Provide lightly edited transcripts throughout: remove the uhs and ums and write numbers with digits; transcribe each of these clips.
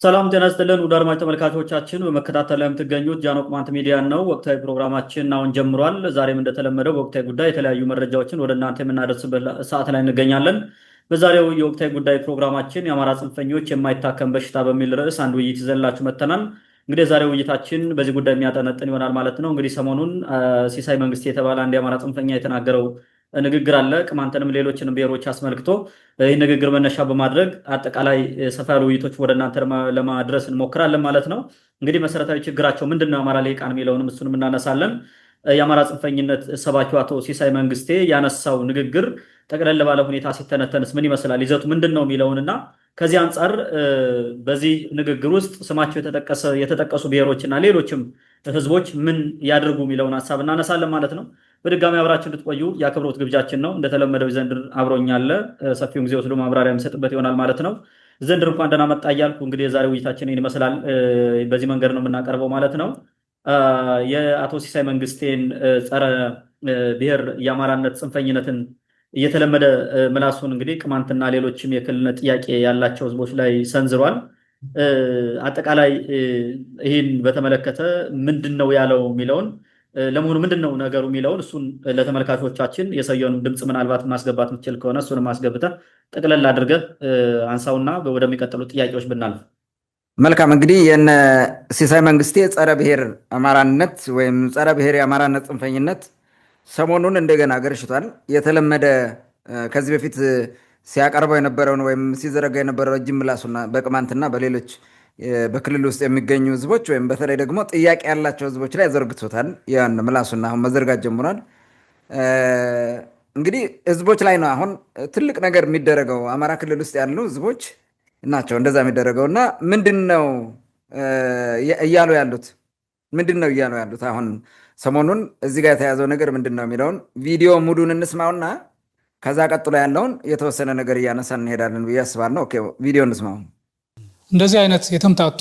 ሰላም ጤና ይስጥልን ውድ አድማጭ ተመልካቾቻችን፣ በመከታተል ላይ የምትገኙት ጃኖ ቅማንት ሚዲያ ነው። ወቅታዊ ፕሮግራማችን አሁን ጀምሯል። ዛሬም እንደተለመደው በወቅታዊ ጉዳይ የተለያዩ መረጃዎችን ወደ እናንተ የምናደርስበት ሰዓት ላይ እንገኛለን። በዛሬው የወቅታዊ ጉዳይ ፕሮግራማችን የአማራ ጽንፈኞች የማይታከም በሽታ በሚል ርዕስ አንድ ውይይት ይዘንላችሁ መጥተናል። እንግዲህ የዛሬው ውይይታችን በዚህ ጉዳይ የሚያጠነጥን ይሆናል ማለት ነው። እንግዲህ ሰሞኑን ሲሳይ መንግስቴ የተባለ አንድ የአማራ ጽንፈኛ የተናገረው ንግግር አለ። ቅማንትንም ሌሎችንም ብሔሮች አስመልክቶ ይህ ንግግር መነሻ በማድረግ አጠቃላይ ሰፋ ያሉ ውይይቶች ወደ እናንተ ለማድረስ እንሞክራለን ማለት ነው። እንግዲህ መሰረታዊ ችግራቸው ምንድን ነው የአማራ ልሂቃን የሚለውንም እሱንም እናነሳለን። የአማራ ጽንፈኝነት ሰባኪው አቶ ሲሳይ መንግስቴ ያነሳው ንግግር ጠቅለል ባለ ሁኔታ ሲተነተንስ ምን ይመስላል፣ ይዘቱ ምንድን ነው የሚለውንና ከዚህ አንጻር በዚህ ንግግር ውስጥ ስማቸው የተጠቀሱ ብሔሮችና ሌሎችም ህዝቦች ምን ያደርጉ የሚለውን ሀሳብ እናነሳለን ማለት ነው። በድጋሚ አብራችን እንድትቆዩ የአክብሮት ግብዣችን ነው። እንደተለመደው ዘንድር አብሮኛለ ሰፊውን ጊዜ ወስዶ ማብራሪያ የሚሰጥበት ይሆናል ማለት ነው። ዘንድር እንኳን ደህና መጣ እያልኩ እንግዲህ የዛሬ ውይይታችን ይህን ይመስላል። በዚህ መንገድ ነው የምናቀርበው ማለት ነው። የአቶ ሲሳይ መንግስቴን ጸረ ብሔር የአማራነት ጽንፈኝነትን እየተለመደ ምላሱን እንግዲህ ቅማንትና ሌሎችም የክልልነት ጥያቄ ያላቸው ህዝቦች ላይ ሰንዝሯል። አጠቃላይ ይህን በተመለከተ ምንድን ነው ያለው የሚለውን ለመሆኑ ምንድን ነው ነገሩ የሚለውን እሱን ለተመልካቾቻችን የሰየውን ድምፅ ምናልባት ማስገባት የምትችል ከሆነ እሱን ማስገብተህ ጠቅለል አድርገህ አንሳውና ወደሚቀጥሉ ጥያቄዎች ብናልፍ መልካም። እንግዲህ የነ ሲሳይ መንግስቴ ጸረ ብሔር አማራነት ወይም ጸረ ብሔር የአማራነት ጽንፈኝነት ሰሞኑን እንደገና ገርሽቷል። የተለመደ ከዚህ በፊት ሲያቀርበው የነበረውን ወይም ሲዘረጋ የነበረው ረጅም ምላሱና በቅማንትና በሌሎች በክልል ውስጥ የሚገኙ ህዝቦች ወይም በተለይ ደግሞ ጥያቄ ያላቸው ህዝቦች ላይ ዘርግቶታል። ያን ምላሱና አሁን መዘርጋት ጀምሯል። እንግዲህ ህዝቦች ላይ ነው አሁን ትልቅ ነገር የሚደረገው። አማራ ክልል ውስጥ ያሉ ህዝቦች ናቸው እንደዛ የሚደረገው እና ምንድን ነው እያሉ ያሉት አሁን ሰሞኑን እዚህ ጋር የተያዘው ነገር ምንድን ነው የሚለውን ቪዲዮ ሙሉን እንስማውና ከዛ ቀጥሎ ያለውን የተወሰነ ነገር እያነሳን እንሄዳለን ብዬ አስባለሁ። ኦኬ ቪዲዮ እንስማው። እንደዚህ አይነት የተምታቱ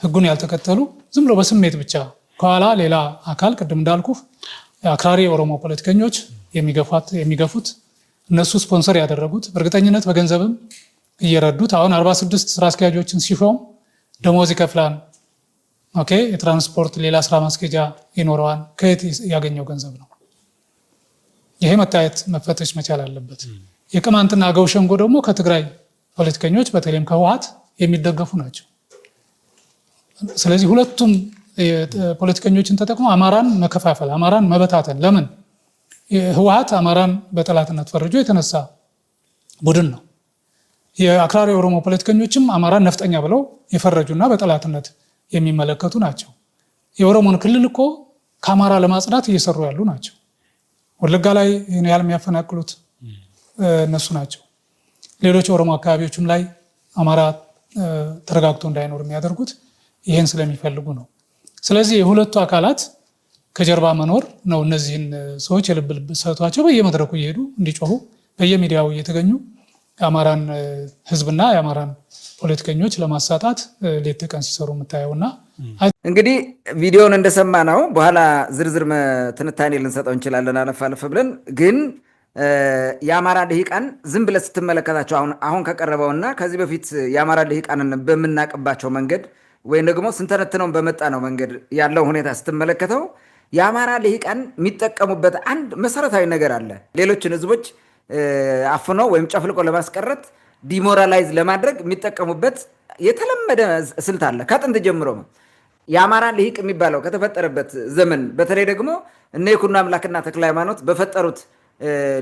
ህጉን ያልተከተሉ ዝም ብሎ በስሜት ብቻ ከኋላ ሌላ አካል ቅድም እንዳልኩ አክራሪ የኦሮሞ ፖለቲከኞች የሚገፉት እነሱ ስፖንሰር ያደረጉት በእርግጠኝነት በገንዘብም እየረዱት አሁን 46 ስራ አስኪያጆችን ሲሾም ደሞዝ ይከፍላል። ኦኬ የትራንስፖርት ሌላ ስራ ማስኬጃ ይኖረዋል። ከየት ያገኘው ገንዘብ ነው? ይሄ መታየት መፈተሽ መቻል አለበት። የቅማንትና አገው ሸንጎ ደግሞ ከትግራይ ፖለቲከኞች በተለይም ከህወሓት የሚደገፉ ናቸው። ስለዚህ ሁለቱም ፖለቲከኞችን ተጠቅሞ አማራን መከፋፈል፣ አማራን መበታተን። ለምን ህወሓት አማራን በጠላትነት ፈርጆ የተነሳ ቡድን ነው። የአክራሪ ኦሮሞ ፖለቲከኞችም አማራን ነፍጠኛ ብለው የፈረጁና በጠላትነት የሚመለከቱ ናቸው። የኦሮሞን ክልል እኮ ከአማራ ለማጽዳት እየሰሩ ያሉ ናቸው። ወለጋ ላይ ይህን ያህል የሚያፈናቅሉት እነሱ ናቸው። ሌሎች ኦሮሞ አካባቢዎችም ላይ አማራ ተረጋግቶ እንዳይኖር የሚያደርጉት ይህን ስለሚፈልጉ ነው። ስለዚህ የሁለቱ አካላት ከጀርባ መኖር ነው እነዚህን ሰዎች የልብ ልብ ሰጥቷቸው በየመድረኩ እየሄዱ እንዲጮሁ በየሚዲያው እየተገኙ የአማራን ህዝብና የአማራን ፖለቲከኞች ለማሳጣት ሌት ተቀን ሲሰሩ የምታየውና እንግዲህ ቪዲዮውን እንደሰማ ነው። በኋላ ዝርዝር ትንታኔ ልንሰጠው እንችላለን አለፍ አለፍ ብለን። ግን የአማራ ልሂቃን ዝም ብለህ ስትመለከታቸው አሁን ከቀረበውና ከዚህ በፊት የአማራ ልሂቃንን በምናቅባቸው መንገድ ወይም ደግሞ ስንተነትነውን በመጣ ነው መንገድ ያለው ሁኔታ ስትመለከተው የአማራ ልሂቃን የሚጠቀሙበት አንድ መሰረታዊ ነገር አለ። ሌሎችን ህዝቦች አፍኖ ወይም ጨፍልቆ ለማስቀረት ዲሞራላይዝ ለማድረግ የሚጠቀሙበት የተለመደ ስልት አለ ከጥንት ጀምሮ። የአማራ ልሂቅ የሚባለው ከተፈጠረበት ዘመን በተለይ ደግሞ እነ ይኩኖ አምላክና ተክለ ሃይማኖት በፈጠሩት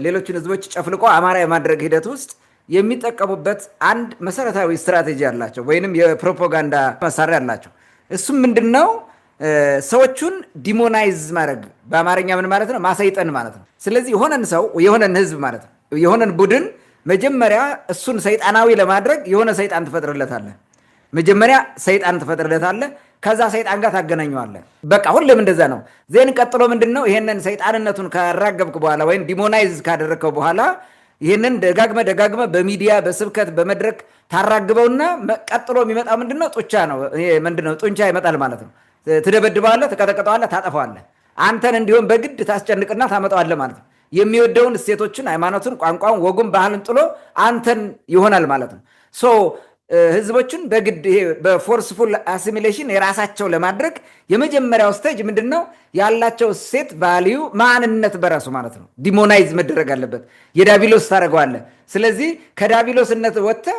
ሌሎችን ህዝቦች ጨፍልቆ አማራ የማድረግ ሂደት ውስጥ የሚጠቀሙበት አንድ መሰረታዊ ስትራቴጂ አላቸው፣ ወይንም የፕሮፓጋንዳ መሳሪያ አላቸው። እሱም ምንድነው? ሰዎቹን ዲሞናይዝ ማድረግ፣ በአማርኛ ምን ማለት ነው? ማሰይጠን ማለት ነው። ስለዚህ የሆነን ሰው የሆነን ህዝብ ማለት ነው የሆነን ቡድን መጀመሪያ እሱን ሰይጣናዊ ለማድረግ የሆነ ሰይጣን ትፈጥርለታለህ። መጀመሪያ ሰይጣን ትፈጥርለታለህ፣ ከዛ ሰይጣን ጋር ታገናኘዋለህ። በቃ ሁሌም እንደዛ ነው። ዜን ቀጥሎ ምንድነው? ይሄንን ሰይጣንነቱን ካራገብክ በኋላ ወይም ዲሞናይዝ ካደረከው በኋላ ይሄንን ደጋግመ በሚዲያ በስብከት በመድረክ ታራግበውና ቀጥሎ የሚመጣው ምንድነው? ጡንቻ ነው። ይሄ ምንድነው? ጡንቻ ይመጣል ማለት ነው። ትደበድበዋለህ፣ ትቀጠቅጠዋለህ፣ ታጠፋዋለህ። አንተን እንዲሁም በግድ ታስጨንቅና ታመጣዋለህ ማለት ነው። የሚወደውን እሴቶችን፣ ሃይማኖትን፣ ቋንቋውን፣ ወጉን፣ ባህልን ጥሎ አንተን ይሆናል ማለት ነው። ህዝቦችን በግድ ይሄ በፎርስፉል አሲሚሌሽን የራሳቸው ለማድረግ የመጀመሪያው ስቴጅ ምንድነው? ያላቸው እሴት ቫልዩ ማንነት በራሱ ማለት ነው ዲሞናይዝ መደረግ አለበት። የዳቢሎስ ታደርገዋለህ። ስለዚህ ከዳቢሎስነት ወጥተህ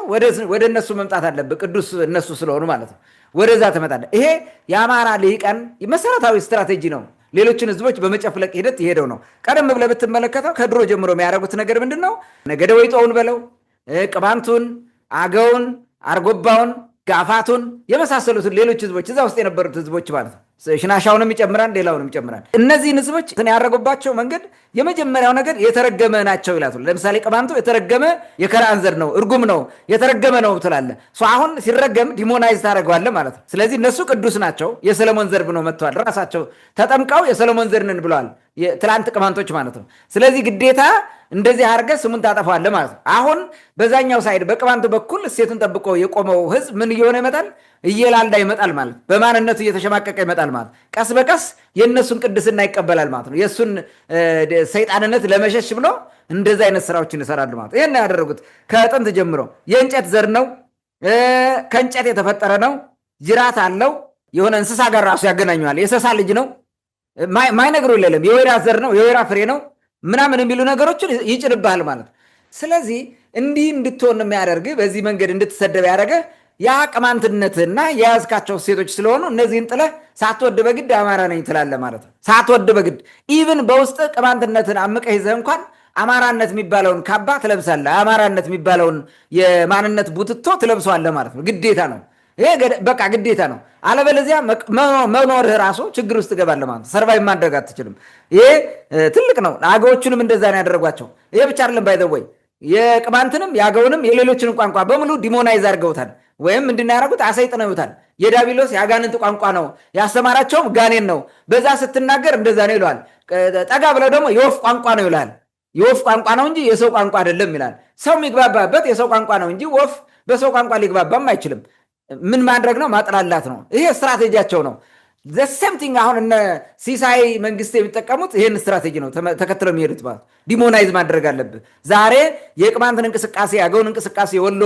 ወደ እነሱ መምጣት አለብህ። ቅዱስ እነሱ ስለሆኑ ማለት ነው። ወደዛ ትመጣለህ። ይሄ የአማራ ልሂቃን መሰረታዊ ስትራቴጂ ነው። ሌሎችን ህዝቦች በመጨፍለቅ ሂደት የሄደው ነው። ቀደም ብለህ ብትመለከተው ከድሮ ጀምሮ የሚያደርጉት ነገር ምንድን ነው? ነገደ ወይጦውን በለው ቅማንቱን፣ አገውን፣ አርጎባውን፣ ጋፋቱን የመሳሰሉትን ሌሎች ህዝቦች እዛ ውስጥ የነበሩት ህዝቦች ማለት ነው። ሽናሻውንም ይጨምራል፣ ሌላውንም ይጨምራል። እነዚህን ህዝቦች ያደረጉባቸው መንገድ የመጀመሪያው ነገር የተረገመ ናቸው ይላሉ። ለምሳሌ ቅማንቱ የተረገመ የከነዓን ዘር ነው፣ እርጉም ነው፣ የተረገመ ነው ትላለህ። አሁን ሲረገም ዲሞናይዝ ታደርገዋለህ ማለት ነው። ስለዚህ እነሱ ቅዱስ ናቸው፣ የሰለሞን ዘር ብለው መጥተዋል። ራሳቸው ተጠምቀው የሰለሞን ዘር ነን ብለዋል፣ ትላንት ቅማንቶች ማለት ነው። ስለዚህ ግዴታ እንደዚህ አድርገህ ስሙን ታጠፋዋለህ ማለት ነው። አሁን በዛኛው ሳይድ በቅማንቱ በኩል እሴቱን ጠብቆ የቆመው ህዝብ ምን እየሆነ ይመጣል? እየላላ ይመጣል ማለት፣ በማንነቱ እየተሸማቀቀ ይመጣል ማለት፣ ቀስ በቀስ የእነሱን ቅድስና ይቀበላል ማለት ነው። የእሱን ሰይጣንነት ለመሸሽ ብሎ እንደዚህ አይነት ስራዎችን ይሰራሉ ማለት። ይህን ያደረጉት ከጥንት ጀምሮ የእንጨት ዘር ነው፣ ከእንጨት የተፈጠረ ነው፣ ጅራት አለው፣ የሆነ እንስሳ ጋር ራሱ ያገናኘዋል፣ የእንስሳ ልጅ ነው፣ ማይነግሩ የለም፣ የወይራ ዘር ነው፣ የወይራ ፍሬ ነው ምናምን የሚሉ ነገሮችን ይጭንብሃል ማለት። ስለዚህ እንዲህ እንድትሆን የሚያደርግ በዚህ መንገድ እንድትሰደብ ያደረገ ያ ቅማንትነትና የያዝካቸው ሴቶች ስለሆኑ እነዚህን ጥለህ ሳትወድ በግድ አማራ ነኝ ትላለህ ማለት ነው። ሳትወድ በግድ ኢቭን በውስጥ ቅማንትነትን አምቀህ ይዘህ እንኳን አማራነት የሚባለውን ካባ ትለብሳለህ። አማራነት የሚባለውን የማንነት ቡትቶ ትለብሰዋለህ ማለት ነው። ግዴታ ነው ይሄ፣ በቃ ግዴታ ነው። አለበለዚያ መኖርህ ራሱ ችግር ውስጥ ትገባለህ ማለት ነው። ሰርቫይቭ ማድረግ አትችልም። ይሄ ትልቅ ነው። አገዎቹንም እንደዛ ነው ያደረጓቸው። ይሄ ብቻ አይደለም ባይዘወይ የቅማንትንም የአገውንም የሌሎችንም ቋንቋ በሙሉ ዲሞናይዝ አድርገውታል። ወይም ምንድን ያደረጉት? አሰይጥነውታል። የዳቢሎስ የአጋንንት ቋንቋ ነው ያስተማራቸውም ጋኔን ነው። በዛ ስትናገር እንደዛ ነው ይለዋል። ጠጋ ብለው ደግሞ የወፍ ቋንቋ ነው ይላል። የወፍ ቋንቋ ነው እንጂ የሰው ቋንቋ አይደለም ይላል። ሰው የሚግባባበት የሰው ቋንቋ ነው እንጂ ወፍ በሰው ቋንቋ ሊግባባም አይችልም። ምን ማድረግ ነው? ማጥላላት ነው። ይሄ ስትራቴጂያቸው ነው። ዘሴምቲንግ አሁን እነ ሲሳይ መንግስት የሚጠቀሙት ይህን ስትራቴጂ ነው ተከትለው የሚሄዱት ማለት ዲሞናይዝ ማድረግ አለብህ። ዛሬ የቅማንትን እንቅስቃሴ፣ የአገውን እንቅስቃሴ፣ ወሎ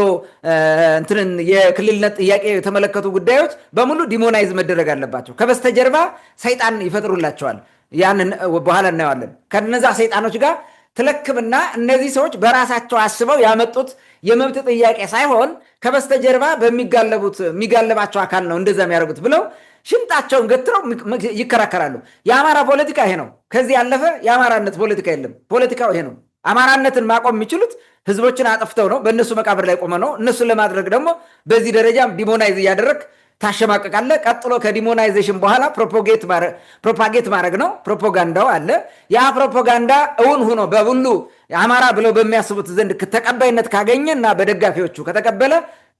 እንትንን የክልልነት ጥያቄ የተመለከቱ ጉዳዮች በሙሉ ዲሞናይዝ መደረግ አለባቸው። ከበስተጀርባ ሰይጣን ይፈጥሩላቸዋል። ያንን በኋላ እናየዋለን። ከነዛ ሰይጣኖች ጋር ትለክምና እነዚህ ሰዎች በራሳቸው አስበው ያመጡት የመብት ጥያቄ ሳይሆን ከበስተጀርባ የሚጋለባቸው አካል ነው እንደዛ የሚያደርጉት ብለው ሽንጣቸውን ገትረው ይከራከራሉ። የአማራ ፖለቲካ ይሄ ነው። ከዚህ ያለፈ የአማራነት ፖለቲካ የለም። ፖለቲካው ይሄ ነው። አማራነትን ማቆም የሚችሉት ህዝቦችን አጥፍተው ነው፣ በእነሱ መቃብር ላይ ቆመ ነው። እነሱን ለማድረግ ደግሞ በዚህ ደረጃ ዲሞናይዝ እያደረግ ታሸማቀቃለህ። ቀጥሎ ከዲሞናይዜሽን በኋላ ፕሮፓጌት ማድረግ ነው። ፕሮፓጋንዳው አለ። ያ ፕሮፓጋንዳ እውን ሆኖ በሁሉ አማራ ብለው በሚያስቡት ዘንድ ተቀባይነት ካገኘ እና በደጋፊዎቹ ከተቀበለ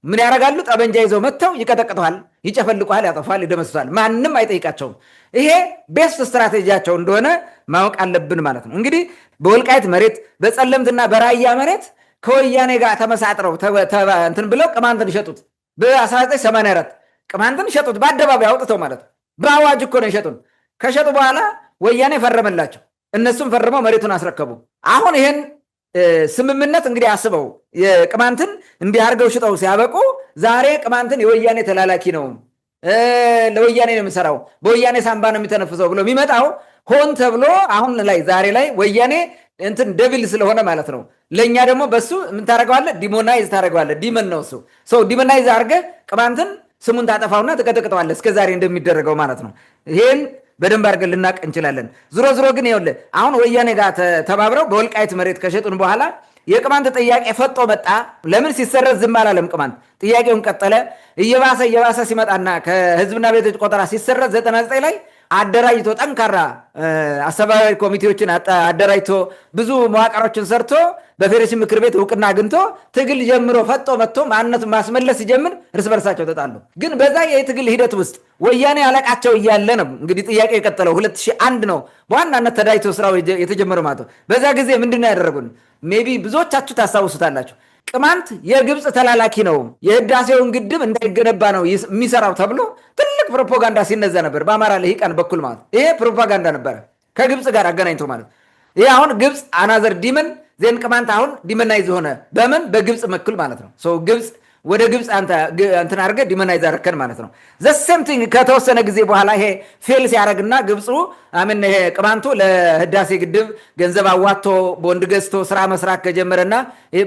ምን ያደርጋሉ? ጠበንጃ ይዘው መጥተው ይቀጠቅጠዋል፣ ይጨፈልቋል፣ ያጠፋል፣ ይደመስሳል። ማንም አይጠይቃቸውም። ይሄ ቤስት ስትራቴጂያቸው እንደሆነ ማወቅ አለብን ማለት ነው። እንግዲህ በወልቃይት መሬት፣ በጸለምትና በራያ መሬት ከወያኔ ጋር ተመሳጥረው እንትን ብለው ቅማንትን ሸጡት። በ1984 ቅማንትን ሸጡት፣ በአደባባይ አውጥተው ማለት ነው። በአዋጅ እኮ ነው የሸጡን። ከሸጡ በኋላ ወያኔ ፈረመላቸው፣ እነሱም ፈርመው መሬቱን አስረከቡ። አሁን ይሄን ስምምነት እንግዲህ አስበው የቅማንትን እንዲህ አድርገው ሽጠው ሲያበቁ ዛሬ ቅማንትን የወያኔ ተላላኪ ነው፣ ለወያኔ ነው የሚሰራው፣ በወያኔ ሳንባ ነው የሚተነፍሰው ብሎ የሚመጣው ሆን ተብሎ አሁን ላይ ዛሬ ላይ ወያኔ እንትን ደብል ስለሆነ ማለት ነው። ለእኛ ደግሞ በሱ ምን ታደርገዋለህ? ዲሞናይዝ ታደርገዋለህ። ዲመን ነው እሱ። ሰው ዲሞናይዝ አድርገህ ቅማንትን ስሙን ታጠፋውና ትቀጠቅጠዋለህ፣ እስከ ዛሬ እንደሚደረገው ማለት ነው። ይሄን በደንብ አድርገን ልናቅ እንችላለን። ዞሮ ዞሮ ግን ይኸውልህ አሁን ወያኔ ጋር ተባብረው በወልቃይት መሬት ከሸጡን በኋላ የቅማንት ጥያቄ ፈጦ መጣ። ለምን ሲሰረዝ ዝም አላለም? ቅማንት ጥያቄውን ቀጠለ። እየባሰ ሲመጣና ከህዝብና ቤቶች ቆጠራ ሲሰረዝ 99 ላይ አደራጅቶ ጠንካራ አስተባባሪ ኮሚቴዎችን አደራጅቶ ብዙ መዋቅሮችን ሰርቶ በፌዴሬሽን ምክር ቤት እውቅና አግኝቶ ትግል ጀምሮ ፈጦ መጥቶ ማንነቱን ማስመለስ ሲጀምር እርስ በርሳቸው ተጣሉ። ግን በዛ የትግል ሂደት ውስጥ ወያኔ አለቃቸው እያለ ነው እንግዲህ ጥያቄ የቀጠለው። 2001 ነው በዋናነት ተደራጅቶ ስራው የተጀመረው ማለት ነው። በዛ ጊዜ ምንድን ነው ያደረጉን? ሜቢ ብዙዎቻችሁ ታስታውሱታላችሁ። ቅማንት የግብፅ ተላላኪ ነው፣ የህዳሴውን ግድብ እንዳይገነባ ነው የሚሰራው ተብሎ ትልቅ ፕሮፓጋንዳ ሲነዛ ነበር በአማራ ልሂቃን በኩል ማለት ነው። ይሄ ፕሮፓጋንዳ ነበረ ከግብፅ ጋር አገናኝቶ ማለት ነው። ይሄ አሁን ግብፅ አናዘር ዲመን ዜን ቅማንት አሁን ዲመናይዝ ሆነ። በምን? በግብፅ በኩል ማለት ነው። ግብፅ ወደ ግብፅ እንትን አድርገህ ዲመናይዝ አደረከን ማለት ነው። ዘሴምቲንግ ከተወሰነ ጊዜ በኋላ ይሄ ፌል ሲያደርግና ግብፁ አምን ይሄ ቅማንቱ ለህዳሴ ግድብ ገንዘብ አዋጥቶ ቦንድ ገዝቶ ስራ መስራት ከጀመረና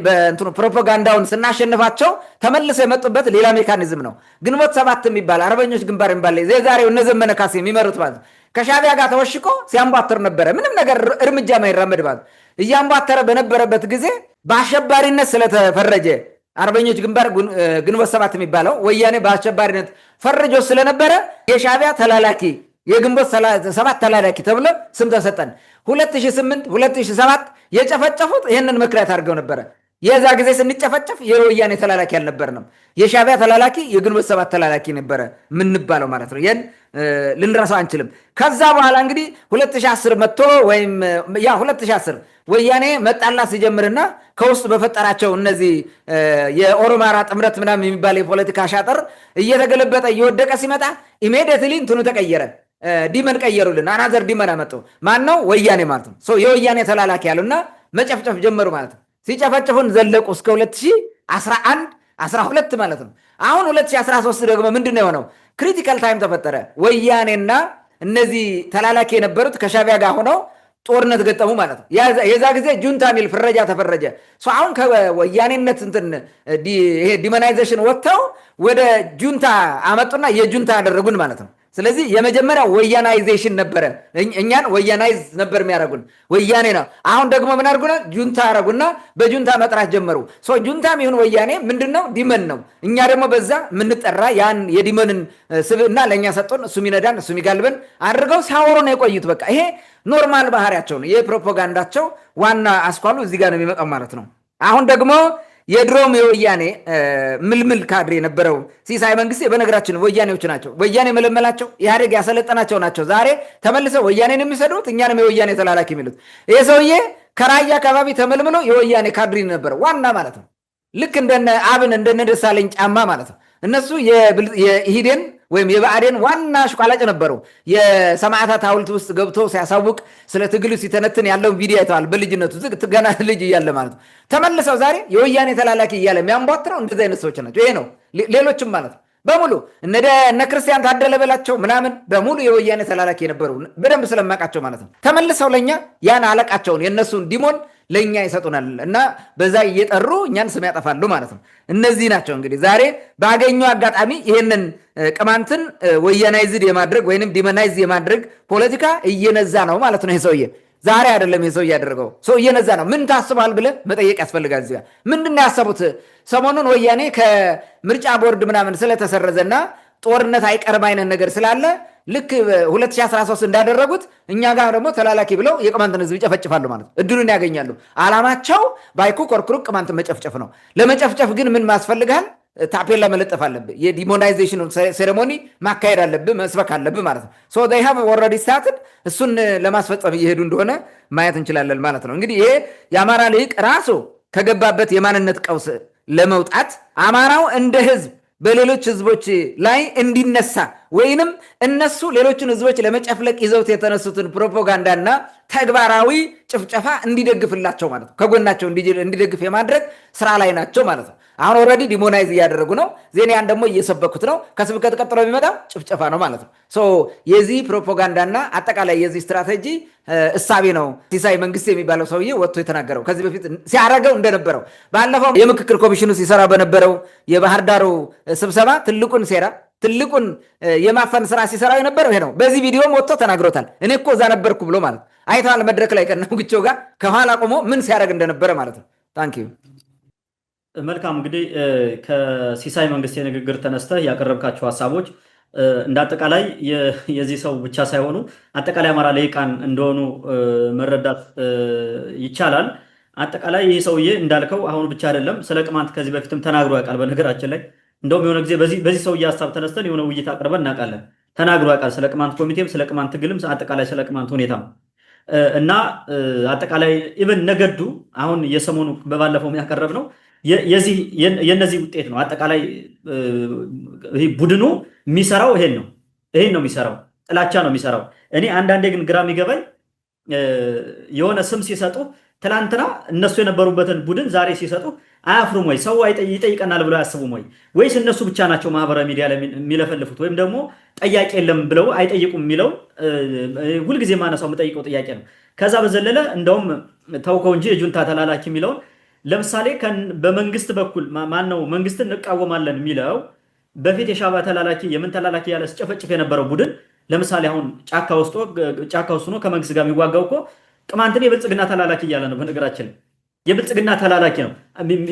በእንትኑ ፕሮፓጋንዳውን ስናሸንፋቸው ተመልሰው የመጡበት ሌላ ሜካኒዝም ነው። ግንቦት ሰባት የሚባል አርበኞች ግንባር የሚባል የዛሬው እነ ዘመነ ካሴ የሚመሩት ማለት ነው ከሻቢያ ጋር ተወሽቆ ሲያንቧትር ነበረ። ምንም ነገር እርምጃ ማይራመድ ማለት እያንቧተረ በነበረበት ጊዜ በአሸባሪነት ስለተፈረጀ አርበኞች ግንባር ግንቦት ሰባት የሚባለው ወያኔ በአሸባሪነት ፈርጆ ስለነበረ የሻቢያ ተላላኪ የግንቦት ሰባት ተላላኪ ተብሎ ስም ተሰጠን። 2008 2007 የጨፈጨፉት ይህንን ምክንያት አድርገው ነበረ። የዛ ጊዜ ስንጨፈጨፍ የወያኔ ተላላኪ አልነበርንም። የሻቢያ ተላላኪ የግንቦት ሰባት ተላላኪ ነበረ ምንባለው ማለት ነው። ይህን ልንረሳው አንችልም። ከዛ በኋላ እንግዲህ 2010 መጥቶ ወይም ያ 2010 ወያኔ መጣላት ሲጀምርና ከውስጥ በፈጠራቸው እነዚህ የኦሮማራ ጥምረት ምናምን የሚባል የፖለቲካ ሻጠር እየተገለበጠ እየወደቀ ሲመጣ ኢሜዲየትሊ እንትኑ ተቀየረ። ዲመን ቀየሩልን። አናዘር ዲመን አመጡ። ማን ነው? ወያኔ ማለት ነው። የወያኔ ተላላኪ ያሉና መጨፍጨፍ ጀመሩ ማለት ነው። ሲጨፈጭፉን ዘለቁ እስከ 2011 12 ማለት ነው። አሁን 2013 ደግሞ ምንድን ነው የሆነው? ክሪቲካል ታይም ተፈጠረ። ወያኔና እነዚህ ተላላኪ የነበሩት ከሻቢያ ጋር ሆነው ጦርነት ገጠሙ ማለት ነው። የዛ ጊዜ ጁንታ ሚል ፍረጃ ተፈረጀ። አሁን ከወያኔነት እንትን ይሄ ዲሞናይዜሽን ወጥተው ወደ ጁንታ አመጡና የጁንታ ያደረጉን ማለት ነው። ስለዚህ የመጀመሪያ ወያናይዜሽን ነበረ። እኛን ወያናይዝ ነበር የሚያደርጉን ወያኔ ነው። አሁን ደግሞ ምን አድርጉና ጁንታ አደረጉና በጁንታ መጥራት ጀመሩ። ጁንታም ይሁን ወያኔ ምንድነው? ዲመን ነው። እኛ ደግሞ በዛ የምንጠራ ያን የዲመንን ስብዕና ለእኛ ሰጡን። እሱ ሚነዳን እሱ ሚጋልበን አድርገው ሲያወሩ ነው የቆዩት። በቃ ይሄ ኖርማል ባህሪያቸው ነው። የፕሮፓጋንዳቸው ዋና አስኳሉ እዚህ ጋር ነው የሚመጣው ማለት ነው። አሁን ደግሞ የድሮም የወያኔ ምልምል ካድሬ የነበረው ሲሳይ መንግስቴ በነገራችን ወያኔዎች ናቸው። ወያኔ መለመላቸው ኢህአዴግ ያሰለጠናቸው ናቸው። ዛሬ ተመልሰው ወያኔን የሚሰዱት እኛንም የወያኔ ተላላኪ የሚሉት ይህ ሰውዬ ከራያ አካባቢ ተመልምሎ የወያኔ ካድሬ ነበረ ዋና ማለት ነው። ልክ እንደነ አብን እንደነ ደሳለኝ ጫማ ማለት ነው። እነሱ የኢህዴን ወይም የብአዴን ዋና አሽቋላጭ ነበሩ። የሰማዕታት ሐውልት ውስጥ ገብቶ ሲያሳውቅ ስለ ትግሉ ሲተነትን ያለውን ቪዲዮ አይተዋል። በልጅነቱ ገና ልጅ እያለ ማለት ነው። ተመልሰው ዛሬ የወያኔ ተላላኪ እያለ የሚያንቧትረው እንደዚህ አይነት ሰዎች ናቸው። ይሄ ነው። ሌሎችም ማለት ነው በሙሉ እነ ክርስቲያን ታደለ በላቸው ምናምን በሙሉ የወያኔ ተላላኪ የነበሩ በደንብ ስለማውቃቸው ማለት ነው። ተመልሰው ለእኛ ያን አለቃቸውን የእነሱን ዲሞን ለእኛ ይሰጡናል እና በዛ እየጠሩ እኛን ስም ያጠፋሉ ማለት ነው። እነዚህ ናቸው እንግዲህ ዛሬ ባገኙ አጋጣሚ ይህንን ቅማንትን ወያናይዝድ የማድረግ ወይንም ዲመናይዝ የማድረግ ፖለቲካ እየነዛ ነው ማለት ነው። ይሄ ሰውዬ ዛሬ አይደለም ይሄ ሰው ያደረገው ሰው እየነዛ ነው። ምን ታስባል ብለህ መጠየቅ ያስፈልጋል። እዚህ ጋር ምንድን ነው ያሰቡት? ሰሞኑን ወያኔ ከምርጫ ቦርድ ምናምን ስለተሰረዘና ጦርነት አይቀርም አይነት ነገር ስላለ ልክ 2013 እንዳደረጉት እኛ ጋር ደግሞ ተላላኪ ብለው የቅማንትን ህዝብ ይጨፈጭፋሉ ማለት ነው። እድሉን ያገኛሉ። አላማቸው ባይኩ ኮርኩሩቅ ቅማንትን መጨፍጨፍ ነው። ለመጨፍጨፍ ግን ምን ማስፈልጋል? ታፔላ መለጠፍ አለብህ። የዲሞናይዜሽን ሴሬሞኒ ማካሄድ አለብህ፣ መስበክ አለብህ ማለት ነው። ሶ they have already started እሱን ለማስፈጸም እየሄዱ እንደሆነ ማየት እንችላለን ማለት ነው። እንግዲህ ይሄ የአማራ ልሂቅ ራሱ ከገባበት የማንነት ቀውስ ለመውጣት አማራው እንደ ህዝብ በሌሎች ህዝቦች ላይ እንዲነሳ ወይንም እነሱ ሌሎችን ህዝቦች ለመጨፍለቅ ይዘውት የተነሱትን ፕሮፓጋንዳና ተግባራዊ ጭፍጨፋ እንዲደግፍላቸው ማለት ነው። ከጎናቸው እንዲደግፍ የማድረግ ስራ ላይ ናቸው ማለት ነው። አሁን ኦልሬዲ ዲሞናይዝ እያደረጉ ነው። ዜናያን ደግሞ እየሰበኩት ነው። ከስብከት ቀጥሎ የሚመጣው ጭፍጨፋ ነው ማለት ነው። የዚህ ፕሮፓጋንዳና አጠቃላይ የዚህ ስትራቴጂ እሳቤ ነው ሲሳይ መንግስቴ የሚባለው ሰውዬ ወጥቶ የተናገረው። ከዚህ በፊት ሲያረገው እንደነበረው ባለፈው የምክክር ኮሚሽኑ ሲሰራ በነበረው የባህር ዳሩ ስብሰባ ትልቁን የማፈን ስራ ሲሰራ የነበረው ይሄ ነው። በዚህ ቪዲዮም ወጥቶ ተናግሮታል። እኔ እኮ እዛ ነበርኩ ብሎ ማለት አይተዋል። መድረክ ላይ ከነሙግቾ ጋር ከኋላ ቆሞ ምን ሲያደርግ እንደነበረ ማለት ነው። ታንክ ዩ። መልካም እንግዲህ ከሲሳይ መንግስቴ ንግግር ተነስተህ ያቀረብካቸው ሀሳቦች እንደ አጠቃላይ የዚህ ሰው ብቻ ሳይሆኑ አጠቃላይ አማራ ልሂቃን እንደሆኑ መረዳት ይቻላል። አጠቃላይ ይህ ሰውዬ እንዳልከው አሁን ብቻ አይደለም፣ ስለ ቅማንት ከዚህ በፊትም ተናግሮ ያውቃል። በነገራችን ላይ እንደውም የሆነ ጊዜ በዚህ ሰውዬ ሀሳብ ተነስተን የሆነ ውይይት አቅርበን እናውቃለን። ተናግሮ ያውቃል ስለ ቅማንት ኮሚቴም፣ ስለ ቅማንት ትግልም፣ አጠቃላይ ስለ ቅማንት ሁኔታ እና አጠቃላይ ኢቨን ነገዱ አሁን የሰሞኑ በባለፈው ያቀረብ ነው የነዚህ ውጤት ነው። አጠቃላይ ቡድኑ የሚሰራው ይሄን ነው የሚሰራው፣ ጥላቻ ነው የሚሰራው። እኔ አንዳንዴ ግን ግራ የሚገባኝ የሆነ ስም ሲሰጡ ትላንትና እነሱ የነበሩበትን ቡድን ዛሬ ሲሰጡ አያፍሩም ወይ? ሰው ይጠይቀናል ብለው አያስቡም ወይ? ወይስ እነሱ ብቻ ናቸው ማህበራዊ ሚዲያ ላይ የሚለፈልፉት? ወይም ደግሞ ጠያቂ የለም ብለው አይጠይቁም የሚለው ሁልጊዜ ማነሳው የምጠይቀው ጥያቄ ነው። ከዛ በዘለለ እንደውም ተውከው እንጂ የጁንታ ተላላኪ የሚለውን ለምሳሌ በመንግስት በኩል ማን ነው መንግስትን እንቃወማለን የሚለው በፊት የሻዕቢያ ተላላኪ የምን ተላላኪ ያለ ሲጨፈጭፍ የነበረው ቡድን ለምሳሌ አሁን ጫካ ውስጥ ሆኖ ከመንግስት ጋር የሚዋጋው እኮ ቅማንትን የብልጽግና ተላላኪ እያለ ነው። በነገራችን የብልጽግና ተላላኪ ነው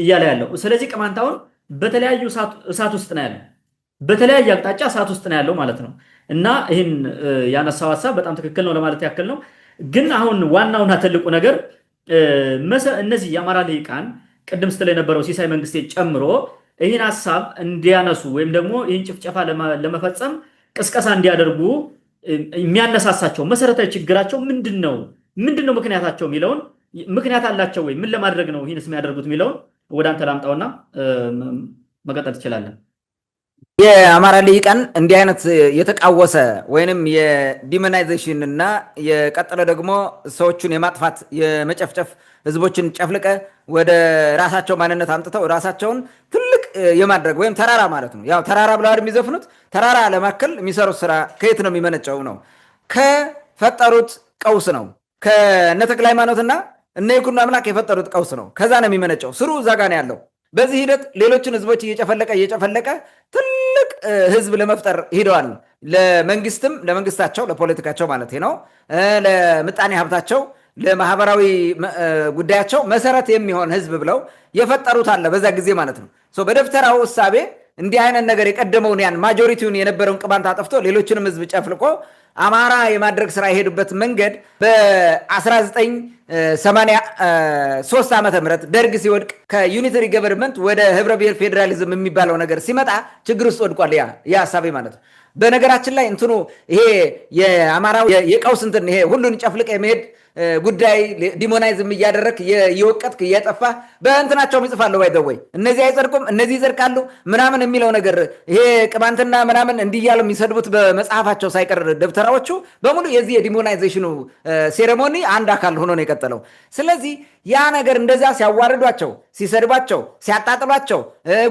እያለ ያለው። ስለዚህ ቅማንት አሁን በተለያዩ እሳት ውስጥ ነው ያለው፣ በተለያየ አቅጣጫ እሳት ውስጥ ነው ያለው ማለት ነው። እና ይህን ያነሳው ሀሳብ በጣም ትክክል ነው ለማለት ያክል ነው። ግን አሁን ዋናውና ትልቁ ነገር እነዚህ የአማራ ልሂቃን ቅድም ስትል የነበረው ሲሳይ መንግስቴ ጨምሮ ይህን ሀሳብ እንዲያነሱ ወይም ደግሞ ይህን ጭፍጨፋ ለመፈጸም ቅስቀሳ እንዲያደርጉ የሚያነሳሳቸው መሰረታዊ ችግራቸው ምንድን ነው ምክንያታቸው የሚለውን ምክንያት አላቸው ወይ? ምን ለማድረግ ነው ይህንስ የሚያደርጉት የሚለውን ወደ አንተ ላምጣውና መቀጠል ትችላለን። የአማራ ልሂቃን እንዲህ አይነት የተቃወሰ ወይንም የዲሞናይዜሽን እና የቀጠለ ደግሞ ሰዎችን የማጥፋት የመጨፍጨፍ ህዝቦችን ጨፍልቀ ወደ ራሳቸው ማንነት አምጥተው ራሳቸውን ትልቅ የማድረግ ወይም ተራራ ማለት ነው። ያው ተራራ ብለው የሚዘፍኑት ተራራ ለማከል የሚሰሩት ስራ ከየት ነው የሚመነጨው? ነው ከፈጠሩት ቀውስ ነው። ከእነ ተክለ ሃይማኖትና እነ ይኩኖ አምላክ የፈጠሩት ቀውስ ነው። ከዛ ነው የሚመነጨው። ስሩ እዛ ጋ ነው ያለው። በዚህ ሂደት ሌሎችን ህዝቦች እየጨፈለቀ ትልቅ ህዝብ ለመፍጠር ሂደዋል። ለመንግስታቸው ለፖለቲካቸው ማለት ነው፣ ለምጣኔ ሀብታቸው፣ ለማህበራዊ ጉዳያቸው መሰረት የሚሆን ህዝብ ብለው የፈጠሩት አለ በዛ ጊዜ ማለት ነው። በደብተራው እሳቤ እንዲህ አይነት ነገር የቀደመውን ያን ማጆሪቲውን የነበረውን ቅማንት አጥፍቶ ሌሎችንም ህዝብ ጨፍልቆ አማራ የማድረግ ስራ የሄዱበት መንገድ በ1983 ዓመተ ምህረት ደርግ ሲወድቅ ከዩኒተሪ ገቨርንመንት ወደ ህብረ ብሔር ፌዴራሊዝም የሚባለው ነገር ሲመጣ ችግር ውስጥ ወድቋል። ያ ሀሳቤ ማለት ነው። በነገራችን ላይ እንትኑ ይሄ የአማራው የቀውስ እንትን ይሄ ሁሉን ጨፍልቀ የመሄድ ጉዳይ ዲሞናይዝም እያደረክ እየወቀጥክ እያጠፋ በእንትናቸውም ይጽፋሉ። ባይዘወይ እነዚህ አይጸድቁም እነዚህ ይጸድቃሉ ምናምን የሚለው ነገር ይሄ ቅማንትና ምናምን እንዲያሉ የሚሰድቡት በመጽሐፋቸው ሳይቀር ደብተራዎቹ በሙሉ የዚህ የዲሞናይዜሽኑ ሴሬሞኒ አንድ አካል ሆኖ ነው የቀጠለው። ስለዚህ ያ ነገር እንደዛ ሲያዋርዷቸው፣ ሲሰድቧቸው፣ ሲያጣጥሏቸው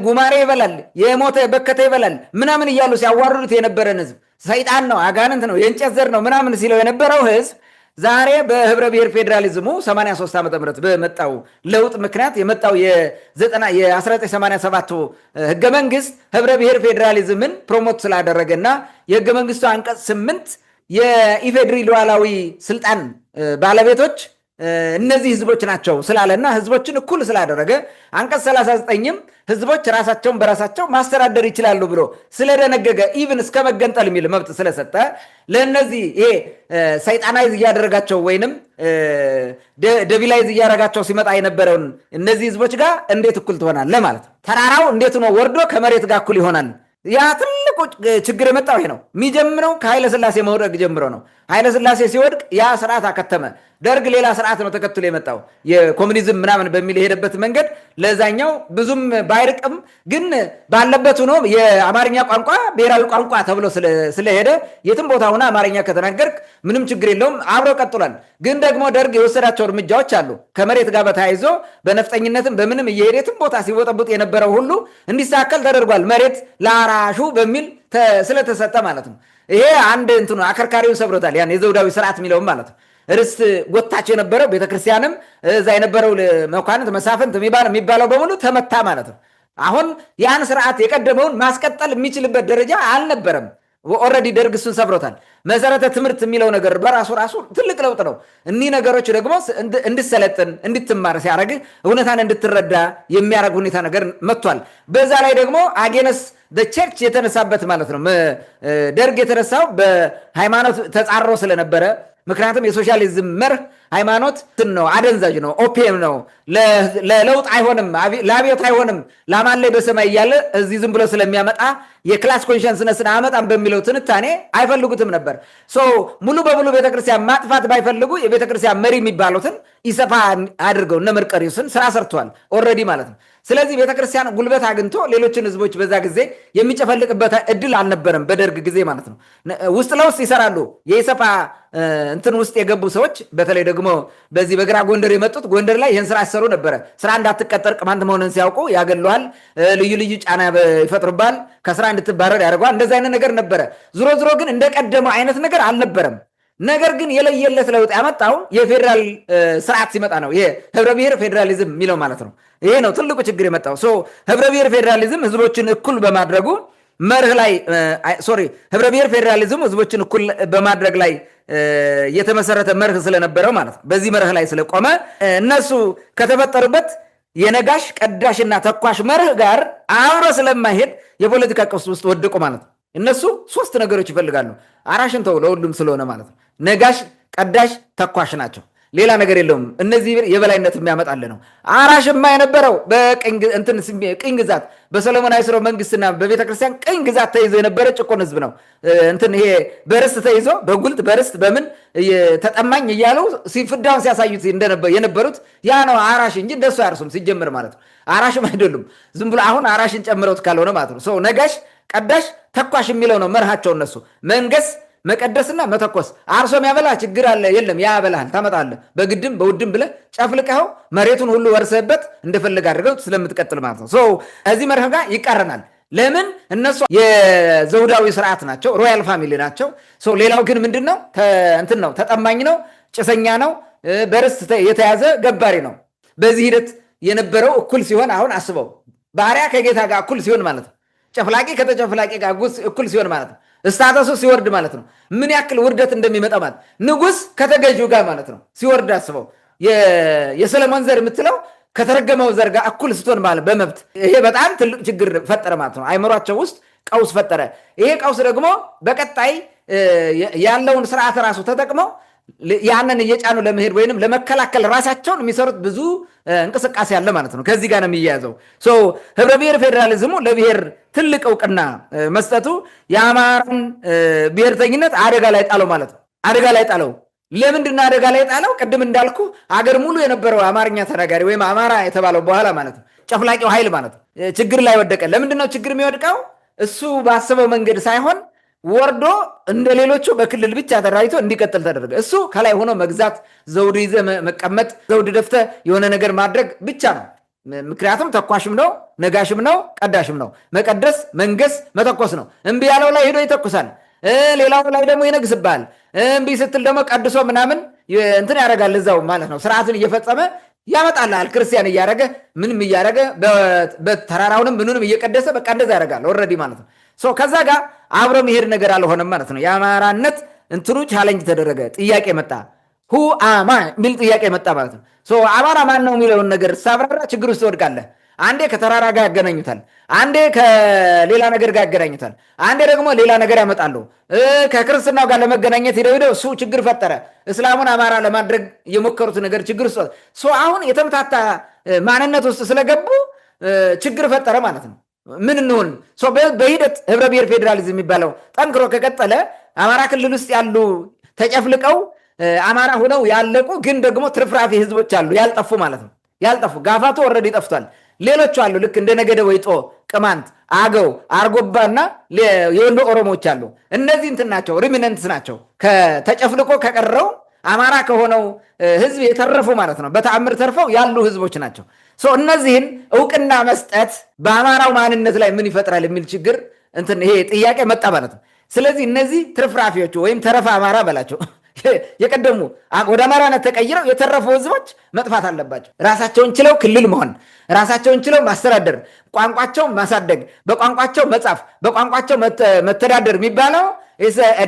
ጉማሬ ይበላል የሞተ በከተ ይበላል ምናምን እያሉ ሲያዋርዱት የነበረን ህዝብ ሰይጣን ነው አጋንንት ነው የእንጨት ዘር ነው ምናምን ሲለው የነበረው ህዝብ ዛሬ በህብረ ብሔር ፌዴራሊዝሙ 83 ዓመተ ምህረት በመጣው ለውጥ ምክንያት የመጣው የ1987 ህገ መንግስት ህብረ ብሔር ፌዴራሊዝምን ፕሮሞት ስላደረገና የህገ መንግስቱ አንቀጽ 8 የኢፌድሪ ሉዓላዊ ስልጣን ባለቤቶች እነዚህ ህዝቦች ናቸው ስላለና ህዝቦችን እኩል ስላደረገ አንቀጽ 39ም ህዝቦች ራሳቸውን በራሳቸው ማስተዳደር ይችላሉ ብሎ ስለደነገገ ኢቭን እስከ መገንጠል የሚል መብት ስለሰጠ ለነዚህ ይሄ ሰይጣናይዝ እያደረጋቸው ወይንም ደቢላይዝ እያደረጋቸው ሲመጣ የነበረውን እነዚህ ህዝቦች ጋር እንዴት እኩል ትሆናለህ ማለት ነው። ተራራው እንዴት ነው ወርዶ ከመሬት ጋር እኩል ይሆናል? ያ ትልቁ ችግር የመጣው ይሄ ነው። የሚጀምረው ከኃይለ ሥላሴ መውደቅ ጀምሮ ነው። ኃይለ ሥላሴ ሲወድቅ ያ ስርዓት አከተመ። ደርግ ሌላ ስርዓት ነው ተከትሎ የመጣው የኮሙኒዝም ምናምን በሚል የሄደበት መንገድ ለዛኛው ብዙም ባይርቅም ግን ባለበት ሆኖ የአማርኛ ቋንቋ ብሔራዊ ቋንቋ ተብሎ ስለሄደ የትም ቦታ ሆነ አማርኛ ከተናገርክ ምንም ችግር የለውም አብሮ ቀጥሏል። ግን ደግሞ ደርግ የወሰዳቸው እርምጃዎች አሉ። ከመሬት ጋር በተያይዞ በነፍጠኝነትም በምንም እየሄደ የትም ቦታ ሲወጠቡጥ የነበረው ሁሉ እንዲስተካከል ተደርጓል። መሬት ለአራሹ በሚል ስለተሰጠ ማለት ነው። ይሄ አንድ እንትኑ አከርካሪውን ሰብሮታል። ያን የዘውዳዊ ስርዓት የሚለውም ማለት ነው። ርስት ጎታች የነበረው ቤተክርስቲያንም እዛ የነበረው መኳንንት መሳፍንት የሚባለው በሙሉ ተመታ ማለት ነው። አሁን ያን ስርዓት የቀደመውን ማስቀጠል የሚችልበት ደረጃ አልነበረም። ኦልሬዲ ደርግ እሱን ሰብሮታል። መሰረተ ትምህርት የሚለው ነገር በራሱ ትልቅ ለውጥ ነው። እኒህ ነገሮች ደግሞ እንድሰለጥን እንድትማር ሲያደርግ እውነታን እንድትረዳ የሚያደርግ ሁኔታ ነገር መጥቷል። በዛ ላይ ደግሞ አጌነስ ቸርች የተነሳበት ማለት ነው። ደርግ የተነሳው በሃይማኖት ተጻሮ ስለነበረ ምክንያቱም የሶሻሊዝም መርህ ሃይማኖት ነው፣ አደንዛዥ ነው፣ ኦፒየም ነው፣ ለለውጥ አይሆንም፣ ለአብዮት አይሆንም፣ ላማን ላይ በሰማይ እያለ እዚህ ዝም ብሎ ስለሚያመጣ የክላስ ኮንሸንስነስን አመጣም በሚለው ትንታኔ አይፈልጉትም ነበር። ሙሉ በሙሉ ቤተክርስቲያን ማጥፋት ባይፈልጉ የቤተክርስቲያን መሪ የሚባሉትን ኢሰፓ አድርገው እነ መርቀሪዎስን ስራ ሰርተዋል ኦልሬዲ ማለት ነው። ስለዚህ ቤተክርስቲያን ጉልበት አግኝቶ ሌሎችን ህዝቦች በዛ ጊዜ የሚጨፈልቅበት እድል አልነበረም፣ በደርግ ጊዜ ማለት ነው። ውስጥ ለውስጥ ይሰራሉ። የኢሰፓ እንትን ውስጥ የገቡ ሰዎች በተለይ ደግሞ በዚህ በግራ ጎንደር የመጡት ጎንደር ላይ ይህን ስራ ያሰሩ ነበረ። ስራ እንዳትቀጠር ቅማንት መሆንን ሲያውቁ ያገለዋል፣ ልዩ ልዩ ጫና ይፈጥሩባል፣ ከስራ እንድትባረር ያደርገዋል። እንደዚ አይነት ነገር ነበረ። ዞሮ ዞሮ ግን እንደቀደመው አይነት ነገር አልነበረም። ነገር ግን የለየለት ለውጥ ያመጣው የፌዴራል ስርዓት ሲመጣ ነው። ይሄ ህብረ ብሔር ፌዴራሊዝም የሚለው ማለት ነው። ይሄ ነው ትልቁ ችግር የመጣው። ህብረ ብሔር ፌዴራሊዝም ህዝቦችን እኩል በማድረጉ መርህ ላይ ህብረ ብሔር ፌዴራሊዝም ህዝቦችን እኩል በማድረግ ላይ የተመሰረተ መርህ ስለነበረው ማለት ነው። በዚህ መርህ ላይ ስለቆመ እነሱ ከተፈጠሩበት የነጋሽ ቀዳሽና ተኳሽ መርህ ጋር አብሮ ስለማይሄድ የፖለቲካ ቀውስ ውስጥ ወደቁ ማለት ነው። እነሱ ሶስት ነገሮች ይፈልጋሉ። አራሽን ተው ለሁሉም ስለሆነ ማለት ነው። ነጋሽ፣ ቀዳሽ፣ ተኳሽ ናቸው። ሌላ ነገር የለውም። እነዚህ የበላይነት የሚያመጣል ነው። አራሽማ የነበረው ቅኝ ግዛት በሰለሞናዊ ስርወ መንግስትና በቤተክርስቲያን ቅኝ ግዛት ተይዞ የነበረ ጭቆን ህዝብ ነው። ይሄ በርስት ተይዞ በጉልት በርስት በምን ተጠማኝ እያሉ ፍዳውን ሲያሳዩት የነበሩት ያ ነው አራሽ እንጂ እንደሱ አያርሱም ሲጀምር ማለት ነው። አራሽም አይደሉም። ዝም ብሎ አሁን አራሽን ጨምረውት ካልሆነ ማለት ነው። ነጋሽ፣ ቀዳሽ፣ ተኳሽ የሚለው ነው መርሃቸው እነሱ። መንገስ መቀደስና መተኮስ። አርሶ የሚያበላ ችግር አለ የለም፣ ያበላል ታመጣለህ። በግድም በውድም ብለህ ጨፍልቀኸው መሬቱን ሁሉ ወርሰህበት እንደፈለግ አድርገው ስለምትቀጥል ማለት ነው። እዚህ መርህ ጋር ይቃረናል። ለምን? እነሱ የዘውዳዊ ስርዓት ናቸው፣ ሮያል ፋሚሊ ናቸው። ሌላው ግን ምንድን ነው? እንትን ነው፣ ተጠማኝ ነው፣ ጭሰኛ ነው፣ በርስት የተያዘ ገባሪ ነው። በዚህ ሂደት የነበረው እኩል ሲሆን አሁን አስበው፣ ባሪያ ከጌታ ጋር እኩል ሲሆን ማለት ነው። ጨፍላቂ ከተጨፍላቂ ጋር እኩል ሲሆን ማለት ነው። ስታተሱ ሲወርድ ማለት ነው። ምን ያክል ውርደት እንደሚመጣ ማለት ንጉስ ከተገዢው ጋር ማለት ነው ሲወርድ አስበው። የሰለሞን ዘር የምትለው ከተረገመው ዘር ጋር እኩል ስትሆን ማለት በመብት ይሄ በጣም ትልቅ ችግር ፈጠረ ማለት ነው። አይምሯቸው ውስጥ ቀውስ ፈጠረ። ይሄ ቀውስ ደግሞ በቀጣይ ያለውን ስርዓት ራሱ ተጠቅመው ያንን እየጫኑ ለመሄድ ወይንም ለመከላከል ራሳቸውን የሚሰሩት ብዙ እንቅስቃሴ አለ ማለት ነው። ከዚህ ጋር ነው የሚያያዘው። ህብረ ብሔር ፌዴራሊዝሙ ለብሔር ትልቅ እውቅና መስጠቱ የአማራን ብሔርተኝነት አደጋ ላይ ጣለው ማለት ነው። አደጋ ላይ ጣለው። ለምንድነው አደጋ ላይ ጣለው? ቅድም እንዳልኩ አገር ሙሉ የነበረው አማርኛ ተናጋሪ ወይም አማራ የተባለው በኋላ ማለት ነው ጨፍላቂው ኃይል ማለት ነው ችግር ላይ ወደቀ። ለምንድነው ችግር የሚወድቀው? እሱ ባሰበው መንገድ ሳይሆን ወርዶ እንደ ሌሎቹ በክልል ብቻ ተደራጅቶ እንዲቀጥል ተደረገ። እሱ ከላይ ሆኖ መግዛት፣ ዘውድ ይዘ መቀመጥ፣ ዘውድ ደፍተ የሆነ ነገር ማድረግ ብቻ ነው። ምክንያቱም ተኳሽም ነው፣ ነጋሽም ነው፣ ቀዳሽም ነው። መቀደስ፣ መንገስ፣ መተኮስ ነው። እምቢ ያለው ላይ ሄዶ ይተኩሳል። ሌላው ላይ ደግሞ ይነግስባል። እምቢ ስትል ደግሞ ቀድሶ ምናምን እንትን ያደርጋል እዛው ማለት ነው። ስርዓትን እየፈጸመ ያመጣልሃል። ክርስቲያን እያደረገ ምንም እያደረገ በተራራውንም ምኑንም እየቀደሰ በቃ እንደዛ ያደርጋል ኦልሬዲ ማለት ነው። ከዛ ጋር አብሮ መሄድ ነገር አልሆነም ማለት ነው። የአማራነት እንትኑ ቻሌንጅ ተደረገ። ጥያቄ መጣ። ሁ አማ የሚል ጥያቄ መጣ ማለት ነው። አማራ ማን ነው የሚለውን ነገር ሳብራራ ችግር ውስጥ ትወድቃለህ። አንዴ ከተራራ ጋር ያገናኙታል፣ አንዴ ከሌላ ነገር ጋር ያገናኙታል፣ አንዴ ደግሞ ሌላ ነገር ያመጣሉ። ከክርስትናው ጋር ለመገናኘት ሄደው እሱ ችግር ፈጠረ። እስላሙን አማራ ለማድረግ የሞከሩት ነገር ችግር ውስጥ አሁን የተምታታ ማንነት ውስጥ ስለገቡ ችግር ፈጠረ ማለት ነው። ምን እንሆን? በሂደት ህብረ ብሔር ፌዴራሊዝም የሚባለው ጠንክሮ ከቀጠለ አማራ ክልል ውስጥ ያሉ ተጨፍልቀው አማራ ሆነው ያለቁ ግን ደግሞ ትርፍራፊ ህዝቦች አሉ፣ ያልጠፉ ማለት ነው። ያልጠፉ ጋፋቱ ወረድ ይጠፍቷል። ሌሎቹ አሉ ልክ እንደ ነገደ ወይጦ፣ ቅማንት፣ አገው፣ አርጎባና የወሎ ኦሮሞዎች አሉ። እነዚህ እንትን ናቸው፣ ሪሚነንትስ ናቸው። ከተጨፍልቆ ከቀረው አማራ ከሆነው ህዝብ የተረፉ ማለት ነው። በተአምር ተርፈው ያሉ ህዝቦች ናቸው። እነዚህን እውቅና መስጠት በአማራው ማንነት ላይ ምን ይፈጥራል የሚል ችግር ይሄ ጥያቄ መጣ ማለት ነው። ስለዚህ እነዚህ ትርፍራፊዎቹ ወይም ተረፈ አማራ በላቸው የቀደሙ ወደ አማራነት ተቀይረው የተረፉ ህዝቦች መጥፋት አለባቸው። ራሳቸውን ችለው ክልል መሆን፣ ራሳቸውን ችለው ማስተዳደር፣ ቋንቋቸው ማሳደግ፣ በቋንቋቸው መጻፍ፣ በቋንቋቸው መተዳደር የሚባለው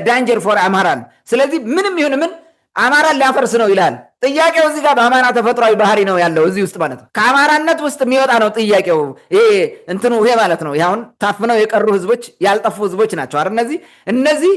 ዳንጀር ፎር አማራን። ስለዚህ ምንም ይሁን ምን አማራን ሊያፈርስ ነው ይላል ጥያቄው። እዚህ ጋር በአማራ ተፈጥሯዊ ባህሪ ነው ያለው እዚህ ውስጥ ማለት ነው። ከአማራነት ውስጥ የሚወጣ ነው ጥያቄው። ይሄ ማለት ነው አሁን ታፍነው የቀሩ ህዝቦች፣ ያልጠፉ ህዝቦች ናቸው አይደል? እነዚህ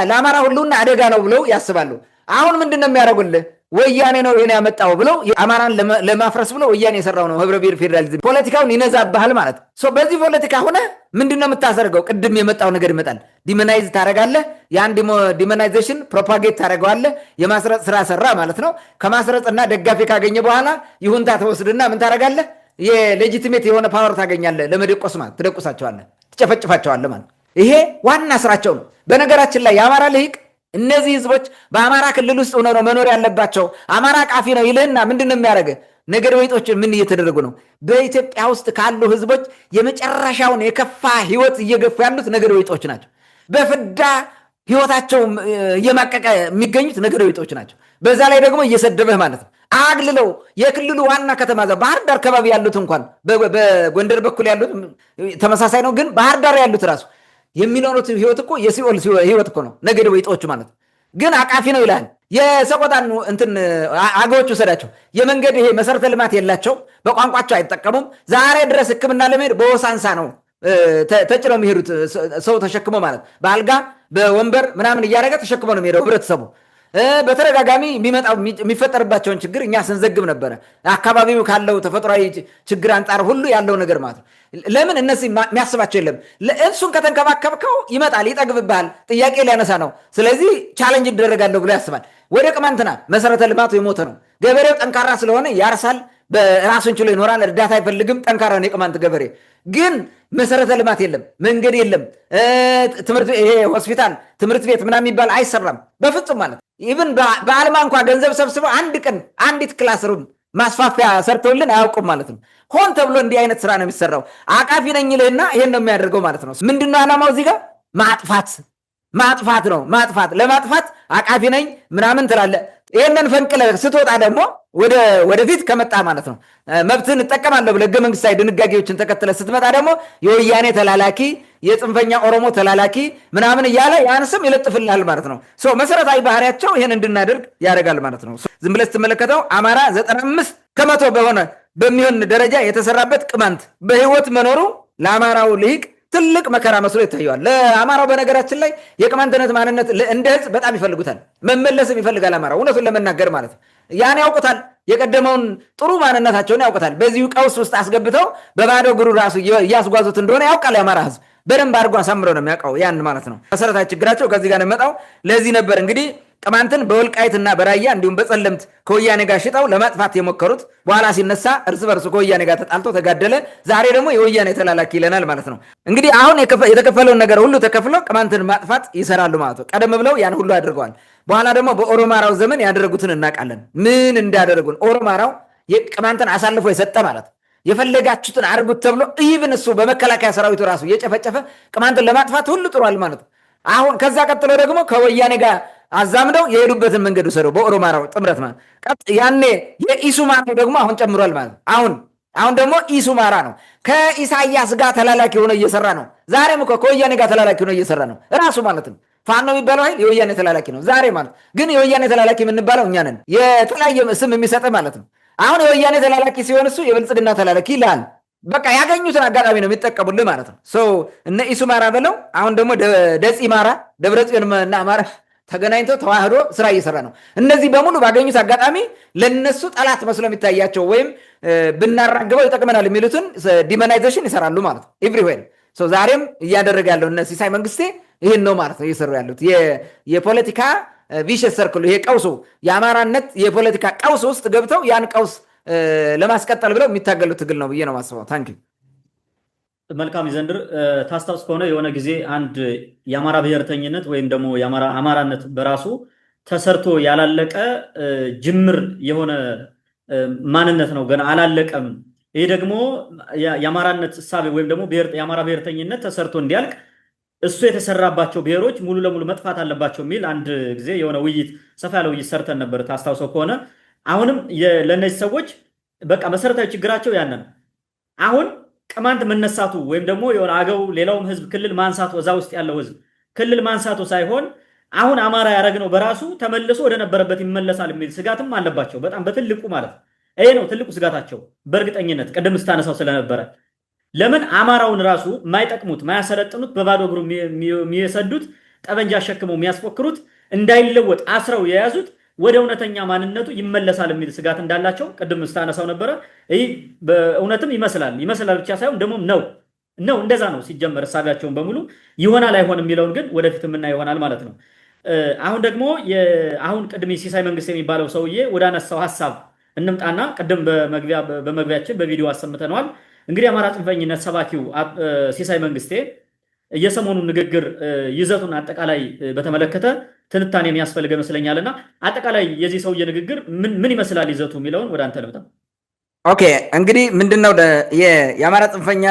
ለአማራ ሁሉና አደጋ ነው ብለው ያስባሉ። አሁን ምንድን ነው የሚያደርጉልህ? ወያኔ ነው ይሄን ያመጣው ብለው አማራን ለማፍረስ ብለው ወያኔ የሰራው ነው ህብረ ብሔር ፌዴራሊዝም። ፖለቲካውን ይነዛብሃል ማለት ነው። በዚህ ፖለቲካ ሆነ ምንድነው የምታሰርገው? ቅድም የመጣው ነገር ይመጣል። ዲሞናይዝ ታደርጋለህ። ያን ዲሞናይዜሽን ፕሮፓጌት ታደርገዋለህ። የማስረጽ ስራ ሰራ ማለት ነው። ከማስረጽና ደጋፊ ካገኘ በኋላ ይሁንታ ተወስድና ምን ታደርጋለህ? የሌጂቲሜት የሆነ ፓወር ታገኛለህ። ለመደቆስ ማለት ትደቁሳቸዋለህ፣ ትጨፈጭፋቸዋለህ ማለት ይሄ ዋና ስራቸው ነው። በነገራችን ላይ የአማራ ልሂቅ እነዚህ ህዝቦች በአማራ ክልል ውስጥ ሆነው ነው መኖር ያለባቸው። አማራ ቃፊ ነው ይልህና ምንድነው የሚያደርገ ነገድ ወይጦች ምን እየተደረጉ ነው? በኢትዮጵያ ውስጥ ካሉ ህዝቦች የመጨረሻውን የከፋ ህይወት እየገፉ ያሉት ነገድ ወይጦች ናቸው። በፍዳ ህይወታቸው እየማቀቀ የሚገኙት ነገድ ወይጦች ናቸው። በዛ ላይ ደግሞ እየሰደበህ ማለት ነው። አግልለው የክልሉ ዋና ከተማ ባህር ዳር አካባቢ ያሉት እንኳን በጎንደር በኩል ያሉት ተመሳሳይ ነው። ግን ባህር ዳር ያሉት ራሱ የሚኖሩት ህይወት እኮ የሲኦል ህይወት እኮ ነው። ነገድ ወይጦች ማለት ግን አቃፊ ነው ይላል። የሰቆጣን እንትን አገዎቹ ሰዳቸው የመንገድ ይሄ መሰረተ ልማት የላቸው፣ በቋንቋቸው አይጠቀሙም። ዛሬ ድረስ ህክምና ለመሄድ በወሳንሳ ነው ተጭነው የሚሄዱት ሰው ተሸክሞ ማለት በአልጋ በወንበር ምናምን እያደረገ ተሸክሞ ነው የሚሄደው ህብረተሰቡ። በተደጋጋሚ የሚፈጠርባቸውን ችግር እኛ ስንዘግብ ነበረ። አካባቢው ካለው ተፈጥሯዊ ችግር አንጻር ሁሉ ያለው ነገር ማለት ነው። ለምን እነዚህ የሚያስባቸው የለም። እሱን ከተንከባከብከው ይመጣል፣ ይጠግብብሃል፣ ጥያቄ ሊያነሳ ነው። ስለዚህ ቻሌንጅ ይደረጋለሁ ብሎ ያስባል። ወደ ቅማንትና መሰረተ ልማቱ የሞተ ነው። ገበሬው ጠንካራ ስለሆነ ያርሳል፣ በራሱን ችሎ ይኖራል፣ እርዳታ አይፈልግም። ጠንካራ ነው የቅማንት ገበሬ። ግን መሰረተ ልማት የለም፣ መንገድ የለም፣ ትምህርት ይሄ ሆስፒታል፣ ትምህርት ቤት ምናምን የሚባል አይሰራም በፍጹም ማለት ኢቭን በአልማ እንኳ ገንዘብ ሰብስበው አንድ ቀን አንዲት ክላስሩም ማስፋፊያ ሰርተውልን አያውቁም ማለት ነው። ሆን ተብሎ እንዲህ አይነት ስራ ነው የሚሰራው። አቃፊ ነኝ ልህና ይሄን ነው የሚያደርገው ማለት ነው። ምንድነው ዓላማው? እዚህ ጋር ማጥፋት ነው። ለማጥፋት አቃፊ ነኝ ምናምን ትላለህ። ይሄንን ፈንቅለ ስትወጣ ደግሞ ወደፊት ከመጣ ማለት ነው መብትን እጠቀማለሁ ብለህ ህገ መንግስታዊ ድንጋጌዎችን ተከትለ ስትመጣ ደግሞ የወያኔ ተላላኪ፣ የጽንፈኛ ኦሮሞ ተላላኪ ምናምን እያለ ያን ስም ይለጥፍልሃል ማለት ነው። መሰረታዊ ባህሪያቸው ይሄን እንድናደርግ ያደርጋል ማለት ነው። ዝም ብለህ ስትመለከተው አማራ 95% በሚሆን ደረጃ የተሰራበት ቅማንት በህይወት መኖሩ ለአማራው ልሂቅ ትልቅ መከራ መስሎ ይታየዋል። ለአማራው በነገራችን ላይ የቅማንትነት ማንነት እንደ ህዝብ በጣም ይፈልጉታል፣ መመለስም ይፈልጋል አማራው እውነቱን ለመናገር ማለት ነው። ያን ያውቁታል፣ የቀደመውን ጥሩ ማንነታቸውን ያውቁታል። በዚሁ ቀውስ ውስጥ አስገብተው በባዶ እግሩ ራሱ እያስጓዙት እንደሆነ ያውቃል የአማራ ህዝብ በደንብ አድርጎ አሳምሮ ነው የሚያውቀው ያን ማለት ነው። መሰረታዊ ችግራቸው ከዚህ ጋር ነው የመጣው። ለዚህ ነበር እንግዲህ ቅማንትን በወልቃይትና በራያ እንዲሁም በጸለምት ከወያኔ ጋር ሽጠው ለማጥፋት የሞከሩት። በኋላ ሲነሳ እርስ በርሱ ከወያኔ ጋር ተጣልቶ ተጋደለ። ዛሬ ደግሞ የወያኔ ተላላኪ ይለናል ማለት ነው። እንግዲህ አሁን የተከፈለውን ነገር ሁሉ ተከፍሎ ቅማንትን ማጥፋት ይሰራሉ ማለት ነው። ቀደም ብለው ያን ሁሉ አድርገዋል። በኋላ ደግሞ በኦሮማራው ዘመን ያደረጉትን እናውቃለን፣ ምን እንዳደረጉን። ኦሮማራው የቅማንትን አሳልፎ የሰጠ ማለት የፈለጋችሁትን አድርጉት ተብሎ ኢቭን እሱ በመከላከያ ሰራዊቱ ራሱ እየጨፈጨፈ ቅማንትን ለማጥፋት ሁሉ ጥሯል ማለት ነው። አሁን ከዛ ቀጥሎ ደግሞ ከወያኔ ጋር አዛምደው የሄዱበትን መንገድ ወሰደው በኦሮማራው ጥምረት ማለት ያኔ የኢሱማራ ደግሞ አሁን ጨምሯል ማለት አሁን ደግሞ ኢሱማራ ነው። ከኢሳያስ ጋር ተላላኪ ሆኖ እየሰራ ነው። ዛሬም እኮ ከወያኔ ጋር ተላላኪ ሆኖ እየሰራ ነው ራሱ ማለት ነው። ፋኖ የሚባለው ኃይል የወያኔ ተላላኪ ነው ዛሬ ማለት ግን የወያኔ ተላላኪ የምንባለው እኛ ነን። የተለያየ ስም የሚሰጥ ማለት ነው። አሁን የወያኔ ተላላኪ ሲሆን እሱ የብልጽግና ተላላኪ ይላል። በቃ ያገኙትን አጋጣሚ ነው የሚጠቀሙልህ ማለት ነው። እነ ኢሱማራ በለው አሁን ደግሞ ደፂማራ ደብረጽዮንና አማራ ተገናኝተው ተዋህዶ ስራ እየሰራ ነው። እነዚህ በሙሉ ባገኙት አጋጣሚ ለነሱ ጠላት መስሎ የሚታያቸው ወይም ብናራግበው ይጠቅመናል የሚሉትን ዲሞናይዜሽን ይሰራሉ ማለት ነው ኤቭሪዌር። ዛሬም እያደረገ ያለው እነ ሲሳይ መንግስቴ ይህን ነው ማለት ነው እየሰሩ ያሉት የፖለቲካ ቪሸስ ሰርክሉ። ይሄ ቀውሱ የአማራነት የፖለቲካ ቀውስ ውስጥ ገብተው ያን ቀውስ ለማስቀጠል ብለው የሚታገሉት ትግል ነው ብዬ ነው ማስበው። ታንኪ መልካም ይዘንድር ታስታውስ ከሆነ የሆነ ጊዜ አንድ የአማራ ብሔርተኝነት ወይም ደግሞ አማራነት በራሱ ተሰርቶ ያላለቀ ጅምር የሆነ ማንነት ነው፣ ገና አላለቀም። ይሄ ደግሞ የአማራነት እሳቤ ወይም ደግሞ የአማራ ብሔርተኝነት ተሰርቶ እንዲያልቅ እሱ የተሰራባቸው ብሔሮች ሙሉ ለሙሉ መጥፋት አለባቸው የሚል አንድ ጊዜ የሆነ ውይይት ሰፋ ያለ ውይይት ሰርተን ነበር ታስታውሰው ከሆነ። አሁንም ለእነዚህ ሰዎች በቃ መሰረታዊ ችግራቸው ያንን አሁን ቅማንት መነሳቱ ወይም ደግሞ የሆነ አገው ሌላውም ህዝብ ክልል ማንሳቱ እዛ ውስጥ ያለው ህዝብ ክልል ማንሳቱ ሳይሆን አሁን አማራ ያደረግነው በራሱ ተመልሶ ወደ ነበረበት ይመለሳል የሚል ስጋትም አለባቸው በጣም በትልቁ ማለት ነው። ይሄ ነው ትልቁ ስጋታቸው በእርግጠኝነት ቅድም ስታነሳው ስለነበረ። ለምን አማራውን ራሱ ማይጠቅሙት ማያሰለጥኑት በባዶ እግሩ የሚሰዱት ጠበንጃ አሸክመው የሚያስፎክሩት እንዳይለወጥ አስረው የያዙት ወደ እውነተኛ ማንነቱ ይመለሳል የሚል ስጋት እንዳላቸው ቅድም ስታነሳው ነበረ። ይህ በእውነትም ይመስላል ብቻ ሳይሆን ደግሞ ነው እንደዛ ነው ሲጀመር እሳቢያቸውን በሙሉ ይሆናል አይሆን የሚለውን ግን ወደፊት የምናየው ይሆናል ማለት ነው። አሁን ደግሞ አሁን ቅድም ሲሳይ መንግስቴ የሚባለው ሰውዬ ወደ አነሳው ሐሳብ እንምጣና ቅድም በመግቢያችን በቪዲዮ አሰምተነዋል። እንግዲህ አማራ ጽንፈኝነት ሰባኪው ሲሳይ መንግስቴ የሰሞኑን ንግግር ይዘቱን አጠቃላይ በተመለከተ ትንታኔ የሚያስፈልግ ይመስለኛልና አጠቃላይ የዚህ ሰውዬ ንግግር ምን ይመስላል ይዘቱ የሚለውን ወደ አንተ ልምጣ። ኦኬ እንግዲህ ምንድነው የአማራ ጽንፈኛ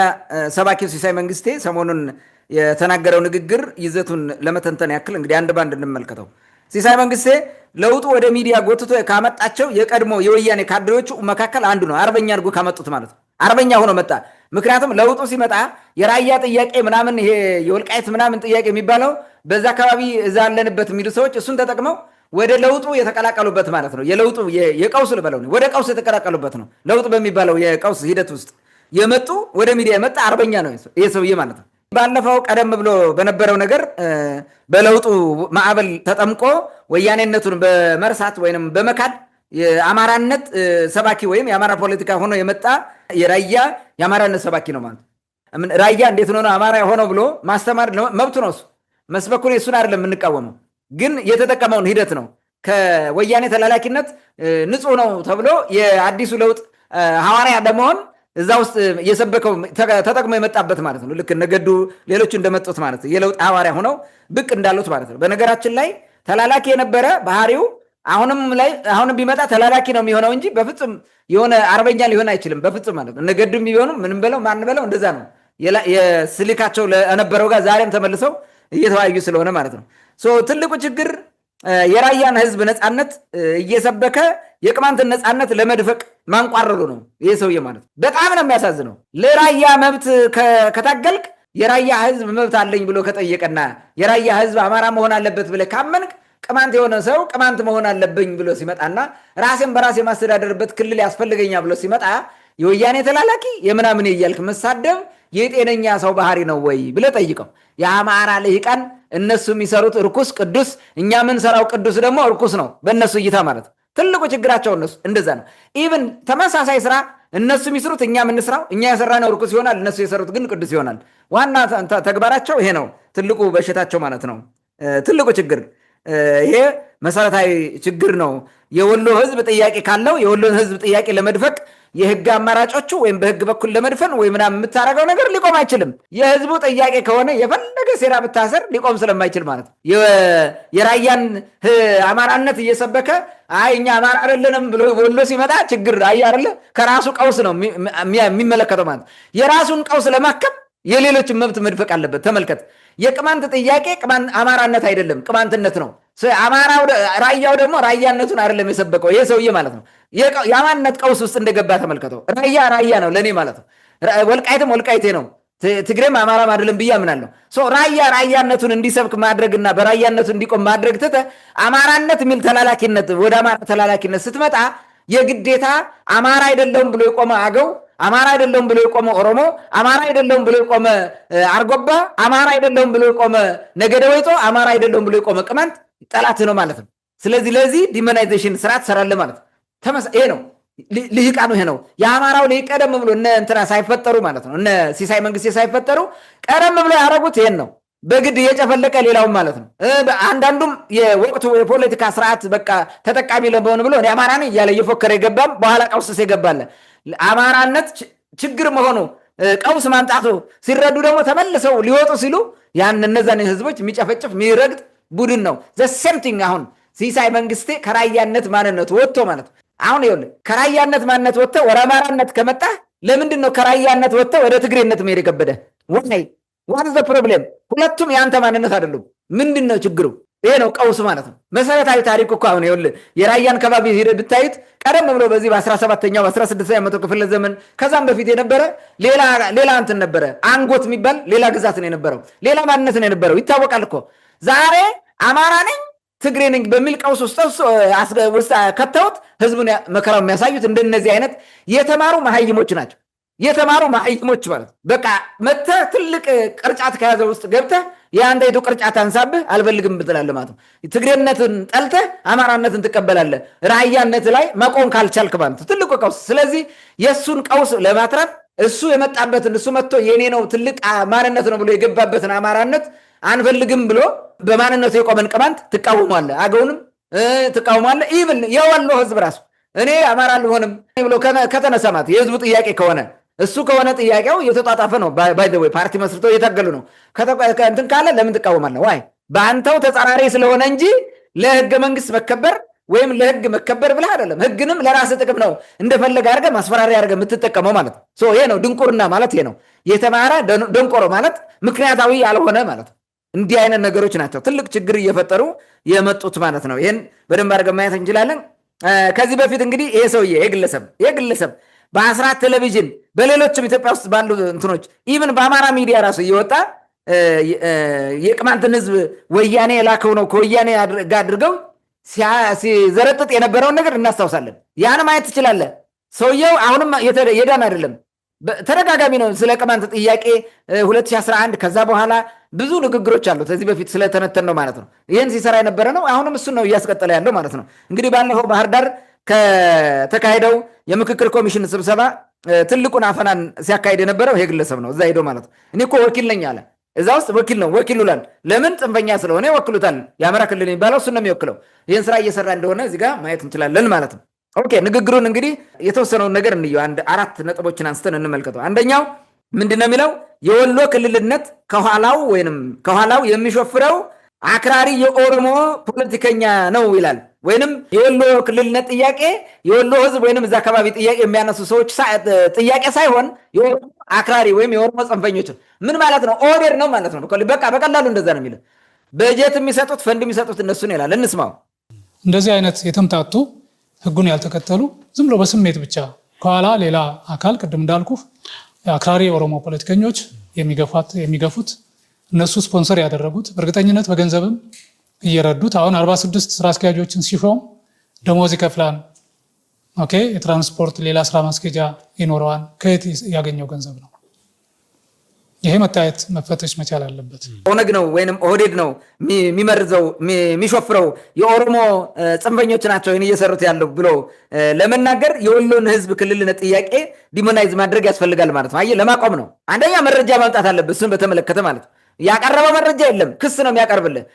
ሰባኪው ሲሳይ መንግስቴ ሰሞኑን የተናገረው ንግግር ይዘቱን ለመተንተን ያክል እንግዲህ አንድ ባንድ እንመልከተው። ሲሳይ መንግስቴ ለውጡ ወደ ሚዲያ ጎትቶ ካመጣቸው የቀድሞ የወያኔ ካድሬዎቹ መካከል አንዱ ነው። አርበኛ አድርጎ ካመጡት ማለት ነው። አርበኛ ሆኖ መጣ። ምክንያቱም ለውጡ ሲመጣ የራያ ጥያቄ ምናምን ይሄ የወልቃይት ምናምን ጥያቄ የሚባለው በዛ አካባቢ እዛ ያለንበት የሚሉ ሰዎች እሱን ተጠቅመው ወደ ለውጡ የተቀላቀሉበት ማለት ነው። የለውጡ የቀውስ ልበለው ወደ ቀውስ የተቀላቀሉበት ነው። ለውጥ በሚባለው የቀውስ ሂደት ውስጥ የመጡ ወደ ሚዲያ የመጣ አርበኛ ነው ይሄ ሰውዬ ማለት ነው። ባለፈው ቀደም ብሎ በነበረው ነገር በለውጡ ማዕበል ተጠምቆ ወያኔነቱን በመርሳት ወይንም በመካድ የአማራነት ሰባኪ ወይም የአማራ ፖለቲካ ሆኖ የመጣ የራያ የአማራነት ሰባኪ ነው ማለት ነው። ራያ እንዴት ሆኖ አማራ ሆኖ ብሎ ማስተማር መብቱ ነው። መስበኩን እሱን አይደለም የምንቃወመው፣ ግን የተጠቀመውን ሂደት ነው። ከወያኔ ተላላኪነት ንጹህ ነው ተብሎ የአዲሱ ለውጥ ሐዋርያ ለመሆን እዛ ውስጥ የሰበከው ተጠቅሞ የመጣበት ማለት ነው። ልክ ነገዱ ሌሎቹ እንደመጡት ማለት ነው። የለውጥ ሐዋርያ ሆነው ብቅ እንዳሉት ማለት ነው። በነገራችን ላይ ተላላኪ የነበረ ባህሪው አሁንም ቢመጣ ተላላኪ ነው የሚሆነው እንጂ በፍጹም የሆነ አርበኛ ሊሆን አይችልም። በፍጹም ማለት ነው። ነገዱ የሚሆኑ ምንም በለው ማን በለው እንደዛ ነው የስልካቸው ለነበረው ጋር ዛሬም ተመልሰው እየተወያዩ ስለሆነ ማለት ነው። ትልቁ ችግር የራያን ህዝብ ነፃነት እየሰበከ የቅማንትን ነፃነት ለመድፈቅ ማንቋረሩ ነው ይሄ ሰውዬ ማለት ነው። በጣም ነው የሚያሳዝነው። ለራያ መብት ከታገልክ የራያ ህዝብ መብት አለኝ ብሎ ከጠየቀና የራያ ህዝብ አማራ መሆን አለበት ብለህ ካመንክ ቅማንት የሆነ ሰው ቅማንት መሆን አለብኝ ብሎ ሲመጣና ራሴን በራሴ የማስተዳደርበት ክልል ያስፈልገኛ ብሎ ሲመጣ የወያኔ ተላላኪ የምናምን እያልክ መሳደብ የጤነኛ ሰው ባህሪ ነው ወይ ብለህ ጠይቀው። የአማራ ልሂቃን እነሱ የሚሰሩት እርኩስ ቅዱስ፣ እኛ የምንሰራው ቅዱስ ደግሞ እርኩስ ነው በእነሱ እይታ ማለት ነው። ትልቁ ችግራቸው እነሱ እንደዛ ነው። ኢቭን ተመሳሳይ ስራ እነሱ የሚሰሩት እኛ የምንስራው፣ እኛ የሰራነው እርኩስ ይሆናል፣ እነሱ የሰሩት ግን ቅዱስ ይሆናል። ዋና ተግባራቸው ይሄ ነው። ትልቁ በሽታቸው ማለት ነው። ትልቁ ችግር ይሄ መሰረታዊ ችግር ነው። የወሎ ህዝብ ጥያቄ ካለው የወሎን ህዝብ ጥያቄ ለመድፈቅ የህግ አማራጮቹ ወይም በህግ በኩል ለመድፈን ወይ ምናምን የምታደርገው ነገር ሊቆም አይችልም። የህዝቡ ጥያቄ ከሆነ የፈለገ ሴራ ብታሰር ሊቆም ስለማይችል ማለት ነው። የራያን አማራነት እየሰበከ እኛ አማራ አይደለንም ብሎ ወሎ ሲመጣ ችግር አይደለ ከራሱ ቀውስ ነው የሚመለከተው ማለት የራሱን ቀውስ ለማከም የሌሎችን መብት መድፈቅ አለበት። ተመልከት፣ የቅማንት ጥያቄ አማራነት አይደለም ቅማንትነት ነው። ራያው ደግሞ ራያነቱን አይደለም የሰበከው ይሄ ሰውዬ ማለት ነው። የአማንነት ቀውስ ውስጥ እንደገባ ተመልከተው። ራያ ነው ለእኔ ማለት ነው። ወልቃይትም ወልቃይቴ ነው፣ ትግሬም አማራም አይደለም ብዬ አምናለሁ። ራያነቱን እንዲሰብክ ማድረግና በራያነቱ እንዲቆም ማድረግ ትተህ አማራነት የሚል ተላላኪነት ወደ አማራ ተላላኪነት ስትመጣ የግዴታ አማራ አይደለም ብሎ የቆመ አገው፣ አማራ አይደለም ብሎ የቆመ ኦሮሞ፣ አማራ አይደለም ብሎ የቆመ አርጎባ፣ አማራ አይደለም ብሎ የቆመ ነገደ ወይጦ፣ አማራ አይደለም ብሎ የቆመ ቅማንት ጠላት ነው ማለት ነው። ስለዚህ ለዚህ ዲሞናይዜሽን ስራ ትሰራለህ ማለት ነው። ይሄ ነው ልሂቃኑ፣ ይሄ ነው የአማራው ልሂቅ። ቀደም ብሎ እነ እንትና ሳይፈጠሩ ማለት ነው እነ ሲሳይ መንግስቴ ሳይፈጠሩ ቀደም ብሎ ያደረጉት ይሄን ነው። በግድ እየጨፈለቀ ሌላውን ማለት ነው። አንዳንዱም የወቅቱ የፖለቲካ ስርዓት በቃ ተጠቃሚ ለመሆን ብሎ እኔ አማራ ነኝ እያለ እየፎከረ የገባም በኋላ ቀውስ የገባለ አማራነት ችግር መሆኑ ቀውስ ማምጣቱ ሲረዱ ደግሞ ተመልሰው ሊወጡ ሲሉ ያን እነዛን ህዝቦች የሚጨፈጭፍ የሚረግጥ ቡድን ነው። ዘሴምቲንግ አሁን ሲሳይ መንግስቴ ከራያነት ማንነቱ ወጥቶ ማለት ነው። አሁን ይኸውልህ ከራያነት ማንነት ወጥተ ወደ አማራነት ከመጣ ለምንድን ነው ከራያነት ወጥተ ወደ ትግሬነት መሄድ የከበደ? ዋት ዘ ፕሮብሌም? ሁለቱም የአንተ ማንነት አይደሉም። ምንድን ነው ችግሩ? ይሄ ነው ቀውስ ማለት ነው። መሰረታዊ ታሪክ እኮ አሁን ይኸውልህ የራያን ከባቢ ሄደህ ብታዩት ቀደም ብሎ በዚህ በ17ኛው 16ኛው መቶ ክፍለ ዘመን ከዛም በፊት የነበረ ሌላ እንትን ነበረ። አንጎት የሚባል ሌላ ግዛት ነው የነበረው፣ ሌላ ማንነት ነው የነበረው። ይታወቃል እኮ ዛሬ አማራ ነኝ ትግሬ ነኝ በሚል ቀውስ ውስጥ ከተውት ህዝቡን መከራው የሚያሳዩት እንደነዚህ አይነት የተማሩ መሀይሞች ናቸው። የተማሩ ማህይሞች ማለት በቃ መተህ ትልቅ ቅርጫት ከያዘ ውስጥ ገብተህ የአንዳይቱ ቅርጫት አንሳብህ አልፈልግም ብትላለህ ማለት ነው። ትግሬነትን ጠልተህ አማራነትን ትቀበላለህ። ራያነት ላይ መቆም ካልቻልክ ማለት ነው ትልቁ ቀውስ። ስለዚህ የእሱን ቀውስ ለማትረፍ እሱ የመጣበትን እሱ መጥቶ የኔ ነው ትልቅ ማንነት ነው ብሎ የገባበትን አማራነት አንፈልግም ብሎ በማንነቱ የቆመን ቅማንት ትቃወማለህ፣ አገውንም ትቃወማለህ። ኢቭን የወሎ ህዝብ ራሱ እኔ አማራ አልሆንም ብሎ ከተነሳ ማለት የህዝቡ ጥያቄ ከሆነ እሱ ከሆነ ጥያቄው የተጣጣፈ ነው። ባይ ዘ ወይ ፓርቲ መስርተው እየታገሉ ነው። እንትን ካለ ለምን ትቃወማለህ? ዋይ በአንተው ተጻራሪ ስለሆነ እንጂ ለህገ መንግስት መከበር ወይም ለህግ መከበር ብለህ አይደለም። ህግንም ለራስ ጥቅም ነው እንደፈለገ አድርገህ ማስፈራሪያ አድርገህ የምትጠቀመው ማለት ነው። ይሄ ነው ድንቁርና ማለት ይሄ ነው። የተማረ ደንቆሮ ማለት ምክንያታዊ ያልሆነ ማለት ነው። እንዲህ አይነት ነገሮች ናቸው ትልቅ ችግር እየፈጠሩ የመጡት ማለት ነው። ይህን በደንብ አድርገን ማየት እንችላለን። ከዚህ በፊት እንግዲህ ይሄ ሰውዬ የግለሰብ በአስራት ቴሌቪዥን በሌሎችም ኢትዮጵያ ውስጥ ባሉ እንትኖች ኢቭን በአማራ ሚዲያ ራሱ እየወጣ የቅማንትን ህዝብ ወያኔ የላከው ነው ከወያኔ ጋር አድርገው ሲዘረጥጥ የነበረውን ነገር እናስታውሳለን። ያን ማየት ትችላለህ። ሰውየው አሁንም የዳን አይደለም። ተደጋጋሚ ነው ስለ ቅማንት ጥያቄ 2011 ከዛ በኋላ ብዙ ንግግሮች አሉት። ከዚህ በፊት ስለተነተን ነው ማለት ነው። ይህን ሲሰራ የነበረ ነው። አሁንም እሱን ነው እያስቀጠለ ያለው ማለት ነው። እንግዲህ ባለፈው ባህር ዳር ከተካሄደው የምክክር ኮሚሽን ስብሰባ ትልቁን አፈናን ሲያካሄድ የነበረው ይሄ ግለሰብ ነው። እዛ ሄዶ ማለት ነው እኔ እኮ ወኪል ነኝ አለ። እዛ ውስጥ ወኪል ነው ወኪል ይላል። ለምን ጽንፈኛ ስለሆነ ይወክሉታል። የአማራ ክልል የሚባለው እሱን ነው የሚወክለው። ይህን ስራ እየሰራ እንደሆነ እዚህ ጋር ማየት እንችላለን ማለት ነው። ኦኬ ንግግሩን እንግዲህ የተወሰነውን ነገር እንየው። አንድ 4 ነጥቦችን አንስተን እንመልከተው። አንደኛው ምንድነው የሚለው? የወሎ ክልልነት ከኋላው የሚሾፍረው አክራሪ የኦሮሞ ፖለቲከኛ ነው ይላል። ወይንም የወሎ ክልልነት ጥያቄ የወሎ ህዝብ ወይንም እዛ አካባቢ ጥያቄ የሚያነሱ ሰዎች ጥያቄ ሳይሆን የኦሮሞ አክራሪ ወይም የኦሮሞ ጽንፈኞች ምን ማለት ነው? ኦህዴድ ነው ማለት ነው። በቃ በቀላሉ እንደዛ ነው የሚለው። በጀት የሚሰጡት ፈንድ የሚሰጡት እነሱን ይላል። እንስማው። እንደዚህ አይነት የተምታቱ ህጉን ያልተከተሉ ዝም ብሎ በስሜት ብቻ ከኋላ ሌላ አካል ቅድም እንዳልኩ አክራሪ የኦሮሞ ፖለቲከኞች የሚገፉት እነሱ ስፖንሰር ያደረጉት በእርግጠኝነት በገንዘብም እየረዱት አሁን 46 ስራ አስኪያጆችን ሲሾም ደሞዝ ይከፍላል። ኦኬ የትራንስፖርት ሌላ ስራ ማስኬጃ ይኖረዋል። ከየት ያገኘው ገንዘብ ነው? ይሄ መታየት መፈተሽ መቻል አለበት። ኦነግ ነው ወይንም ኦህዴድ ነው የሚመርዘው የሚሾፍረው የኦሮሞ ጽንፈኞች ናቸው ይህን እየሰሩት ያለው ብሎ ለመናገር የወሎን ህዝብ ክልልነት ጥያቄ ዲሞናይዝ ማድረግ ያስፈልጋል ማለት ነው። አየህ ለማቆም ነው። አንደኛ መረጃ ማምጣት አለበት። እሱን በተመለከተ ማለት ነው። ያቀረበው መረጃ የለም፣ ክስ ነው የሚያቀርብልህ።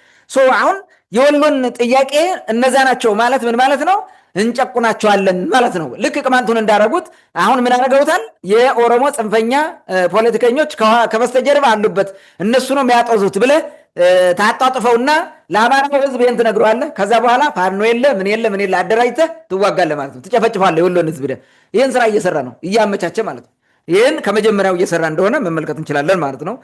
አሁን የወሎን ጥያቄ እነዛ ናቸው ማለት ምን ማለት ነው? እንጨቁናቸዋለን ማለት ነው። ልክ ቅማንቱን እንዳረጉት አሁን ምን አደረገውታል? የኦሮሞ ጽንፈኛ ፖለቲከኞች ከበስተጀርባ አሉበት እነሱ ነው የሚያጦዙት ብለህ ታጣጥፈውና ለአማራው ህዝብ ይህን ትነግረዋለህ። ከዛ በኋላ ፋኖ የለ ምን የለ አደራጅተህ ትዋጋለህ ማለት ነው። ትጨፈጭፋለህ የወሎን ህዝብ። ይህን ስራ እየሰራ ነው እያመቻቸ ማለት ነው። ይህን ከመጀመሪያው እየሰራ እንደሆነ መመልከት እንችላለን ማለት ነው።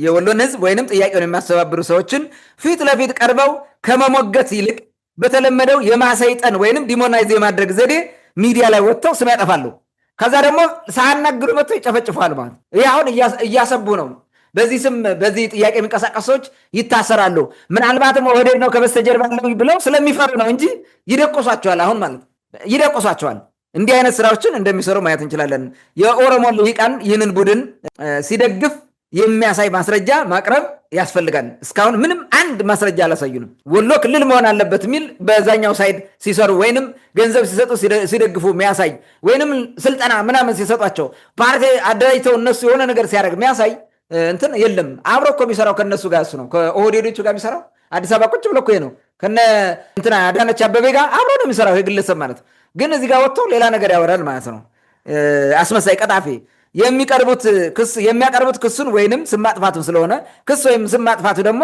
የወሎን ህዝብ ወይንም ጥያቄውን የሚያስተባብሩ ሰዎችን ፊት ለፊት ቀርበው ከመሞገት ይልቅ በተለመደው የማሰይጠን ወይንም ዲሞናይዝ የማድረግ ዘዴ ሚዲያ ላይ ወጥተው ስም ያጠፋሉ። ከዛ ደግሞ ሳያናግሩ መጥተው ይጨፈጭፋሉ ማለት ነው። ይህ አሁን እያሰቡ ነው። በዚህ ስም በዚህ ጥያቄ የሚንቀሳቀሱ ሰዎች ይታሰራሉ። ምናልባትም ኦህዴድ ነው ከበስተጀርባ ብለው ስለሚፈሩ ነው እንጂ ይደቆሷቸዋል። አሁን ማለት ይደቆሷቸዋል። እንዲህ አይነት ስራዎችን እንደሚሰሩ ማየት እንችላለን። የኦሮሞ ልሂቃን ይህንን ቡድን ሲደግፍ የሚያሳይ ማስረጃ ማቅረብ ያስፈልጋል። እስካሁን ምንም አንድ ማስረጃ አላሳዩንም። ወሎ ክልል መሆን አለበት የሚል በዛኛው ሳይድ ሲሰሩ ወይንም ገንዘብ ሲሰጡ ሲደግፉ የሚያሳይ ወይንም ስልጠና ምናምን ሲሰጧቸው ፓርቲ አደራጅተው እነሱ የሆነ ነገር ሲያደርግ የሚያሳይ እንትን የለም። አብሮ እኮ የሚሰራው ከነሱ ጋር እሱ ነው፣ ከኦህዴዶቹ ጋር የሚሰራው አዲስ አበባ ቁጭ ብሎ እኮ ነው ከነ እንትና አዳነች አበቤ ጋር አብሮ ነው የሚሰራው የግለሰብ ማለት። ግን እዚህ ጋር ወጥቶ ሌላ ነገር ያወራል ማለት ነው። አስመሳይ ቀጣፊ የሚያቀርቡት ክሱን ወይንም ስም ማጥፋቱን ስለሆነ ክስ ወይም ስም ማጥፋቱ ደግሞ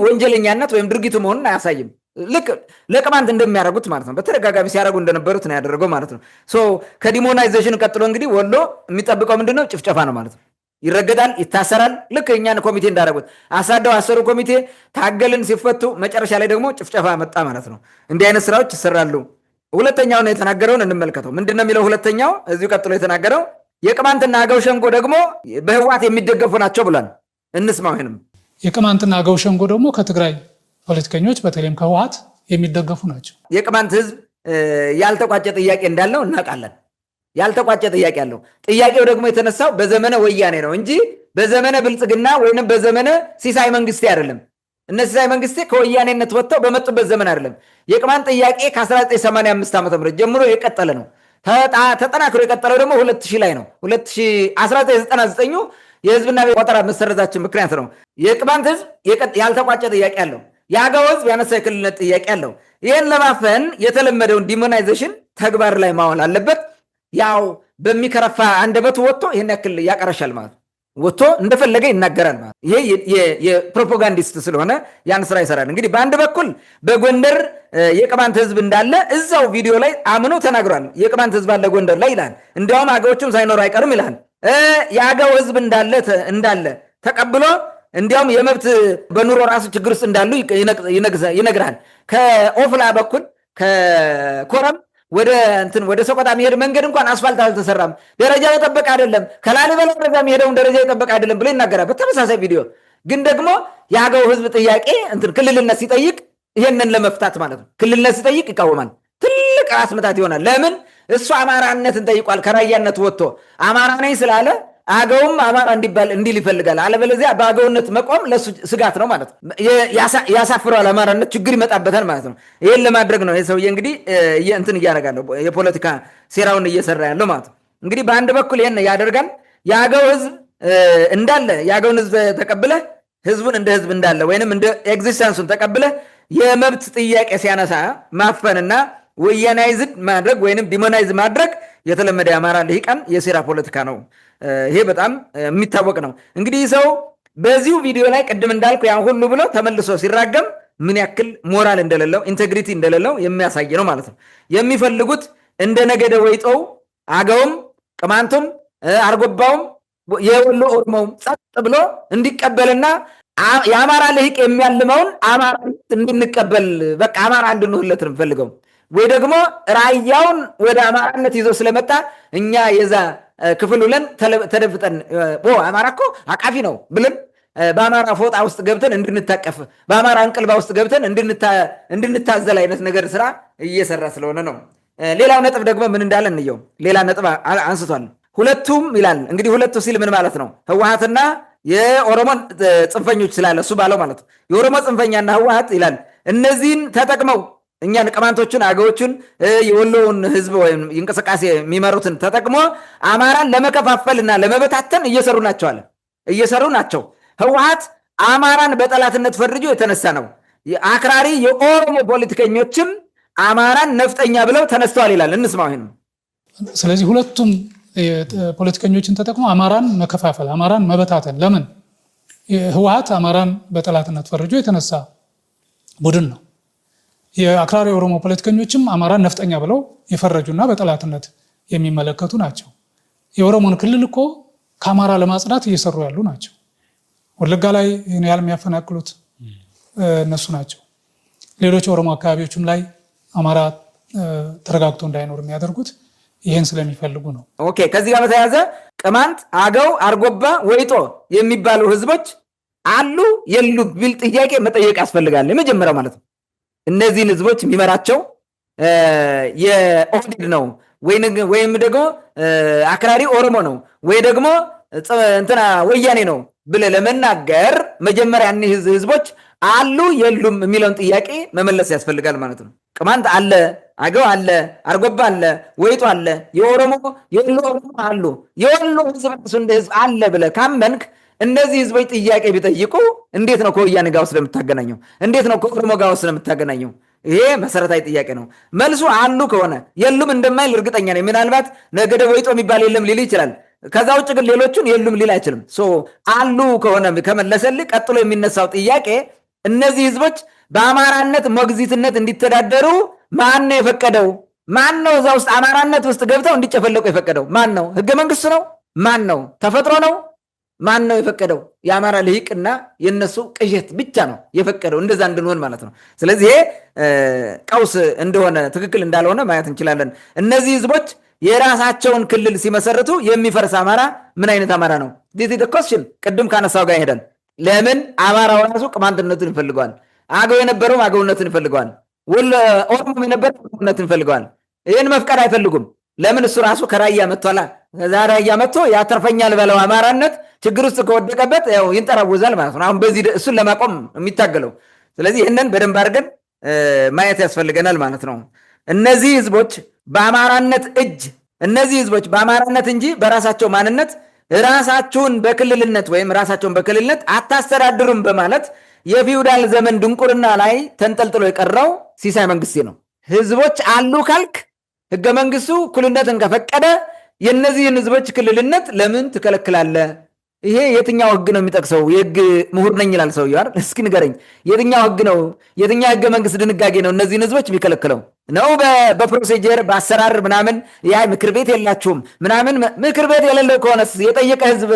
ወንጀለኛነት ወይም ድርጊቱ መሆኑን አያሳይም። ልክ ለቅማንት እንደሚያደርጉት ማለት ነው። በተደጋጋሚ ሲያደርጉ እንደነበሩት ነው ያደረገው ማለት ነው። ከዲሞናይዜሽን ቀጥሎ እንግዲህ ወሎ የሚጠብቀው ምንድነው? ጭፍጨፋ ነው ማለት ነው። ይረገጣል፣ ይታሰራል። ልክ እኛን ኮሚቴ እንዳደረጉት አሳደው አሰሩ ኮሚቴ ታገልን ሲፈቱ መጨረሻ ላይ ደግሞ ጭፍጨፋ መጣ ማለት ነው። እንዲህ አይነት ስራዎች ይሰራሉ። ሁለተኛውን የተናገረውን እንመልከተው። ምንድነው የሚለው? ሁለተኛው እዚሁ ቀጥሎ የተናገረው የቅማንትና አገው ሸንጎ ደግሞ በህወሓት የሚደገፉ ናቸው ብሏል። እንስማው። ይሄንም የቅማንትና አገው ሸንጎ ደግሞ ከትግራይ ፖለቲከኞች በተለይም ከህወሓት የሚደገፉ ናቸው። የቅማንት ህዝብ ያልተቋጨ ጥያቄ እንዳለው እናውቃለን። ያልተቋጨ ጥያቄ አለው። ጥያቄው ደግሞ የተነሳው በዘመነ ወያኔ ነው እንጂ በዘመነ ብልጽግና ወይንም በዘመነ ሲሳይ መንግስቴ አይደለም። እነ ሲሳይ መንግስቴ ከወያኔነት ወጥተው በመጡበት ዘመን አይደለም። የቅማንት ጥያቄ ከ1985 ዓ.ም ጀምሮ የቀጠለ ነው። ተጠናክሮ የቀጠለው ደግሞ 2000 ላይ ነው። 1999 የህዝብና ቆጠራ መሰረዛችን ምክንያት ነው። የቅማንት ህዝብ ያልተቋጨ ጥያቄ አለው። የአገው ህዝብ ያነሳ የክልልነት ጥያቄ አለው። ይህን ለማፈን የተለመደውን ዲሞናይዜሽን ተግባር ላይ ማዋል አለበት። ያው በሚከረፋ አንደበቱ ወጥቶ ይህን ያክል ያቀረሻል ማለት ወጥቶ እንደፈለገ ይናገራል ማለት ይሄ የፕሮፓጋንዲስት ስለሆነ ያን ስራ ይሰራል። እንግዲህ በአንድ በኩል በጎንደር የቅማንት ህዝብ እንዳለ እዛው ቪዲዮ ላይ አምኖ ተናግሯል። የቅማንት ህዝብ አለ ጎንደር ላይ ይላል። እንዲያውም አገዎቹም ሳይኖሩ አይቀርም ይላል። የአገው ህዝብ እንዳለ ተቀብሎ እንዲያውም የመብት በኑሮ ራሱ ችግር ውስጥ እንዳሉ ይነግራል። ከኦፍላ በኩል ከኮረም ወደ ሰቆጣ የሚሄድ መንገድ እንኳን አስፋልት አልተሰራም፣ ደረጃ የጠበቀ አይደለም፣ ከላሊበላ ወደዛ የሚሄደውን ደረጃ የጠበቀ አይደለም ብሎ ይናገራል። በተመሳሳይ ቪዲዮ ግን ደግሞ የአገው ህዝብ ጥያቄ ክልልነት ሲጠይቅ ይሄንን ለመፍታት ማለት ነው ክልልነት ሲጠይቅ ይቃወማል። ትልቅ ራስ ምታት ይሆናል። ለምን እሱ አማራነትን ጠይቋል። ከራያነት ወጥቶ አማራ ነኝ ስላለ አገውም አማራ እንዲል ይፈልጋል። አለበለዚያ በአገውነት መቆም ለሱ ስጋት ነው ማለት ነው። ያሳፍረዋል። አማራነት ችግር ይመጣበታል ማለት ነው። ይህን ለማድረግ ነው ይህ ሰውዬ እንግዲህ እያደረጋለሁ የፖለቲካ ሴራውን እየሰራ ያለው ማለት ነው። እንግዲህ በአንድ በኩል ይህን ያደርጋል። የአገው ህዝብ እንዳለ የአገውን ህዝብ ተቀብለ ህዝቡን እንደ ህዝብ እንዳለ ወይንም እንደ ኤግዚስተንሱን ተቀብለ የመብት ጥያቄ ሲያነሳ ማፈንና ወያናይዝድ ማድረግ ወይንም ዲሞናይዝ ማድረግ የተለመደ የአማራ ልሂቃን የሴራ ፖለቲካ ነው። ይሄ በጣም የሚታወቅ ነው። እንግዲህ ሰው በዚሁ ቪዲዮ ላይ ቅድም እንዳልኩ ያን ሁሉ ብሎ ተመልሶ ሲራገም ምን ያክል ሞራል እንደሌለው ኢንቴግሪቲ እንደሌለው የሚያሳይ ነው ማለት ነው። የሚፈልጉት እንደ ነገደ ወይጦው አገውም ቅማንቱም አርጎባውም የወሎ ኦሮሞውም ጸጥ ብሎ እንዲቀበልና የአማራ ልሂቅ የሚያልመውን አማራ እንድንቀበል በቃ አማራ እንድንሆንለት ነው ፈልገው ወይ ደግሞ ራያውን ወደ አማራነት ይዞ ስለመጣ እኛ የዛ ክፍል ብለን ተደፍጠን አማራ እኮ አቃፊ ነው ብለን በአማራ ፎጣ ውስጥ ገብተን እንድንታቀፍ በአማራ እንቅልባ ውስጥ ገብተን እንድንታዘል አይነት ነገር ስራ እየሰራ ስለሆነ ነው። ሌላው ነጥብ ደግሞ ምን እንዳለ እንየው። ሌላ ነጥብ አንስቷል። ሁለቱም ይላል እንግዲህ ሁለቱ ሲል ምን ማለት ነው? ህወሓትና የኦሮሞ ጽንፈኞች ስላለ እሱ ባለው ማለት ነው። የኦሮሞ ጽንፈኛና ህወሓት ይላል እነዚህን ተጠቅመው እኛን ቅማንቶቹን አገዎቹን የወሎውን ህዝብ ወይም እንቅስቃሴ የሚመሩትን ተጠቅሞ አማራን ለመከፋፈልና ለመበታተን እየሰሩ ናቸው። ህወሓት አማራን በጠላትነት ፈርጆ የተነሳ ነው። አክራሪ የኦሮሞ ፖለቲከኞችም አማራን ነፍጠኛ ብለው ተነስተዋል ይላል። እንስማው ይሄን። ስለዚህ ሁለቱም ፖለቲከኞችን ተጠቅሞ አማራን መከፋፈል፣ አማራን መበታተን። ለምን? ህወሓት አማራን በጠላትነት ፈርጆ የተነሳ ቡድን ነው። የአክራሪ ኦሮሞ ፖለቲከኞችም አማራን ነፍጠኛ ብለው የፈረጁና በጠላትነት የሚመለከቱ ናቸው። የኦሮሞን ክልል እኮ ከአማራ ለማጽዳት እየሰሩ ያሉ ናቸው። ወለጋ ላይ ይህን ያህል የሚያፈናቅሉት እነሱ ናቸው። ሌሎች የኦሮሞ አካባቢዎችም ላይ አማራ ተረጋግቶ እንዳይኖር የሚያደርጉት ይህን ስለሚፈልጉ ነው። ኦኬ። ከዚህ ጋር በተያያዘ ቅማንት፣ አገው፣ አርጎባ፣ ወይጦ የሚባሉ ህዝቦች አሉ የሉ ቢል ጥያቄ መጠየቅ ያስፈልጋል። የመጀመሪያው ማለት ነው እነዚህን ህዝቦች የሚመራቸው የኦህዴድ ነው ወይም ደግሞ አክራሪ ኦሮሞ ነው ወይ ደግሞ እንትና ወያኔ ነው ብለህ ለመናገር መጀመሪያ እነዚህ ህዝቦች አሉ የሉም የሚለውን ጥያቄ መመለስ ያስፈልጋል ማለት ነው። ቅማንት አለ፣ አገው አለ፣ አርጎባ አለ፣ ወይጦ አለ፣ የወሎ ኦሮሞ አሉ፣ የወሎ ህዝብ እንደ ህዝብ አለ ብለህ ካመንክ እነዚህ ህዝቦች ጥያቄ ቢጠይቁ እንዴት ነው ከወያኔ ጋር ውስጥ ለምታገናኘው? እንዴት ነው ከኦሮሞ ጋር ውስጥ ለምታገናኘው? ይሄ መሰረታዊ ጥያቄ ነው። መልሱ አሉ ከሆነ የሉም እንደማይል እርግጠኛ ነኝ። ምናልባት ነገደ ወይጦ የሚባል የለም ሊል ይችላል። ከዛ ውጭ ግን ሌሎቹን የሉም ሊል አይችልም። አሉ ከሆነ ከመለሰልህ ቀጥሎ የሚነሳው ጥያቄ እነዚህ ህዝቦች በአማራነት ሞግዚትነት እንዲተዳደሩ ማን ነው የፈቀደው? ማን ነው እዛ ውስጥ አማራነት ውስጥ ገብተው እንዲጨፈለቁ የፈቀደው? ማን ነው? ህገ መንግስቱ ነው? ማን ነው? ተፈጥሮ ነው? ማን ነው የፈቀደው? የአማራ ልሂቅና የነሱ ቅዠት ብቻ ነው የፈቀደው እንደዛ እንድንሆን ማለት ነው። ስለዚህ ይሄ ቀውስ እንደሆነ ትክክል እንዳልሆነ ማየት እንችላለን። እነዚህ ህዝቦች የራሳቸውን ክልል ሲመሰርቱ የሚፈርስ አማራ ምን አይነት አማራ ነው? ኮስችን ቅድም ካነሳው ጋር ይሄዳል። ለምን አማራው ራሱ ቅማንትነቱን ይፈልገዋል። አገው የነበረው አገውነቱን ይፈልገዋል። ኦሮሞ የነበረው ኦሮሞነቱን ይፈልገዋል። ይህን መፍቀድ አይፈልጉም። ለምን እሱ ራሱ ከራያ መጥቷላ። ራያ መጥቶ ያተርፈኛል በለው አማራነት ችግር ውስጥ ከወደቀበት ያው ይንጠራወዛል ማለት ነው። አሁን በዚህ እሱን ለማቆም የሚታገለው። ስለዚህ ይህንን በደንብ አድርገን ማየት ያስፈልገናል ማለት ነው። እነዚህ ህዝቦች በአማራነት እንጂ በራሳቸው ማንነት ራሳቸውን በክልልነት አታስተዳድሩም በማለት የፊውዳል ዘመን ድንቁርና ላይ ተንጠልጥሎ የቀረው ሲሳይ መንግስቴ ነው። ህዝቦች አሉ ካልክ ህገ መንግስቱ እኩልነትን ከፈቀደ የእነዚህን ህዝቦች ክልልነት ለምን ትከለክላለህ? ይሄ የትኛው ህግ ነው የሚጠቅሰው? የህግ ምሁር ነኝ ይላል ሰውዬው አይደል? እስኪ ንገረኝ፣ የትኛው ህግ ነው የትኛው ህገ መንግስት ድንጋጌ ነው እነዚህን ህዝቦች የሚከለክለው? ነው በፕሮሲጀር በአሰራር ምናምን ያ ምክር ቤት የላችሁም ምናምን። ምክር ቤት የሌለው ከሆነስ የጠየቀ ህዝብ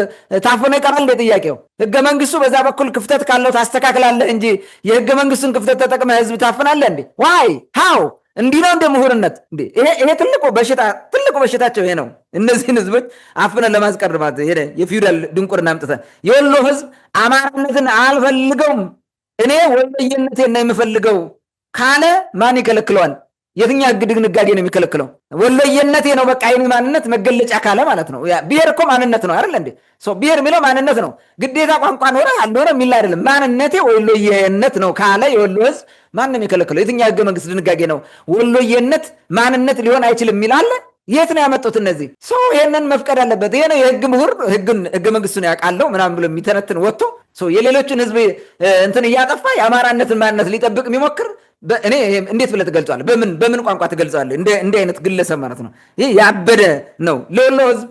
ታፍኖ ይቀራል እንደ ጥያቄው? ህገ መንግስቱ በዛ በኩል ክፍተት ካለው ታስተካክላለህ እንጂ የህገ መንግስቱን ክፍተት ተጠቅመህ ህዝብ ታፍናለህ እንዴ? ዋይ ሃው እንዲህ ነው እንደ ምሁርነት እንዴ? ይሄ ትልቁ በሽታቸው ይሄ ነው። እነዚህን ህዝቦች አፍነን ለማስቀርባት ሄደ የፊውዳል ድንቁርና አምጥተን የወሎ ህዝብ አማራነትን አልፈልገውም እኔ ወሎዬነቴን ነው የምፈልገው ካለ ማን ይከለክለዋል? የትኛው ህግ ድንጋጌ ነው የሚከለክለው? ወሎዬነቴ ነው በቃ የኔ ማንነት መገለጫ ካለ ማለት ነው። ብሔር እኮ ማንነት ነው አይደል እንዴ? ብሔር የሚለው ማንነት ነው። ግዴታ ቋንቋ ኖረ አልኖረ የሚል አይደለም። ማንነቴ ወሎዬነት ነው ካለ የወሎ ህዝብ ማንም የከለክለው? የትኛው ህገ መንግስት ድንጋጌ ነው ወሎዬነት ማንነት ሊሆን አይችልም የሚላለ? የት ነው ያመጡት እነዚህ? ይሄንን መፍቀድ አለበት። ይሄ ነው የህግ ምሁር ህገ መንግስቱን ያውቃለው ምናምን ብሎ የሚተነትን ወጥቶ የሌሎችን ህዝብ እንትን እያጠፋ የአማራነትን ማንነት ሊጠብቅ የሚሞክር እኔ እንዴት ብለህ ትገልጸዋለህ? በምን ቋንቋ ትገልጸዋለህ? እንዲህ አይነት ግለሰብ ማለት ነው። ይህ ያበደ ነው። ለወሎ ህዝብ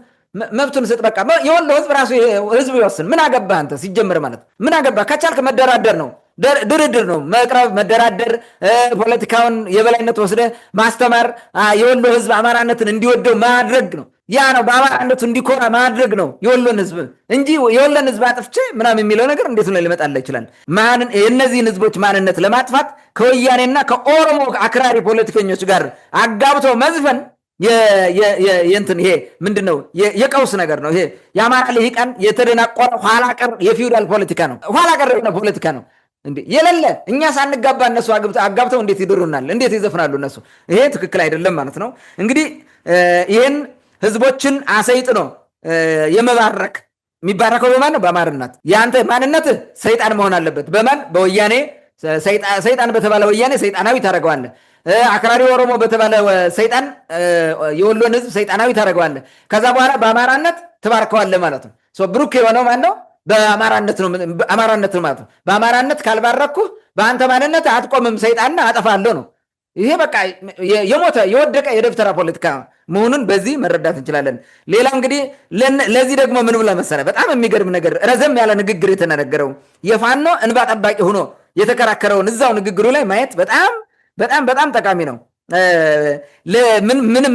መብቱን ስጥ። በቃ የወሎ ህዝብ ራሱ ህዝብ ይወስን። ምን አገባህ አንተ? ሲጀምር ማለት ምን አገባህ? ከቻልክ መደራደር ነው፣ ድርድር ነው፣ መቅረብ፣ መደራደር፣ ፖለቲካውን የበላይነት ወስደ ማስተማር፣ የወሎ ህዝብ አማራነትን እንዲወደው ማድረግ ነው። ያ ነው በአማራነቱ እንዲኮራ ማድረግ ነው የወሎን ህዝብ እንጂ የወሎን ህዝብ አጥፍቼ ምናምን የሚለው ነገር እንዴት ነው ሊመጣልህ ይችላል? የእነዚህን ህዝቦች ማንነት ለማጥፋት ከወያኔና ከኦሮሞ አክራሪ ፖለቲከኞች ጋር አጋብቶ መዝፈን የእንትን ይሄ ምንድነው የቀውስ ነገር ነው። ይሄ የአማራ ልሂቃን የተደናቆረ ኋላ ቀር የፊውዳል ፖለቲካ ነው። ኋላ ቀር የሆነ ፖለቲካ ነው እንዴ የሌለ። እኛ ሳንጋባ እነሱ አጋብተው እንዴት ይድሩናል? እንዴት ይዘፍናሉ እነሱ? ይሄ ትክክል አይደለም ማለት ነው። እንግዲህ ይሄን ህዝቦችን አሰይጥኖ የመባረክ የሚባረከው በማን ነው? በአማርነት። የአንተ ማንነት ሰይጣን መሆን አለበት። በማን? በወያኔ ሰይጣን በተባለ ወያኔ ሰይጣናዊ ታደርገዋለህ። አክራሪ ኦሮሞ በተባለ ሰይጣን የወሎን ህዝብ ሰይጣናዊ ታደርገዋለህ። ከዛ በኋላ በአማራነት ትባርከዋለህ ማለት ነው። ብሩክ የሆነው ማን ነው? በአማራነት ነው ማለት ነው። በአማራነት ካልባረኩ በአንተ ማንነት አትቆምም፣ ሰይጣንና አጠፋለሁ ነው። ይሄ በቃ የሞተ የወደቀ የደብተራ ፖለቲካ መሆኑን በዚህ መረዳት እንችላለን። ሌላ እንግዲህ ለዚህ ደግሞ ምን ብላ መሰለ፣ በጣም የሚገርም ነገር ረዘም ያለ ንግግር የተነገረው የፋኖ እንባ ጠባቂ ሆኖ የተከራከረውን እዛው ንግግሩ ላይ ማየት በጣም ጠቃሚ ነው።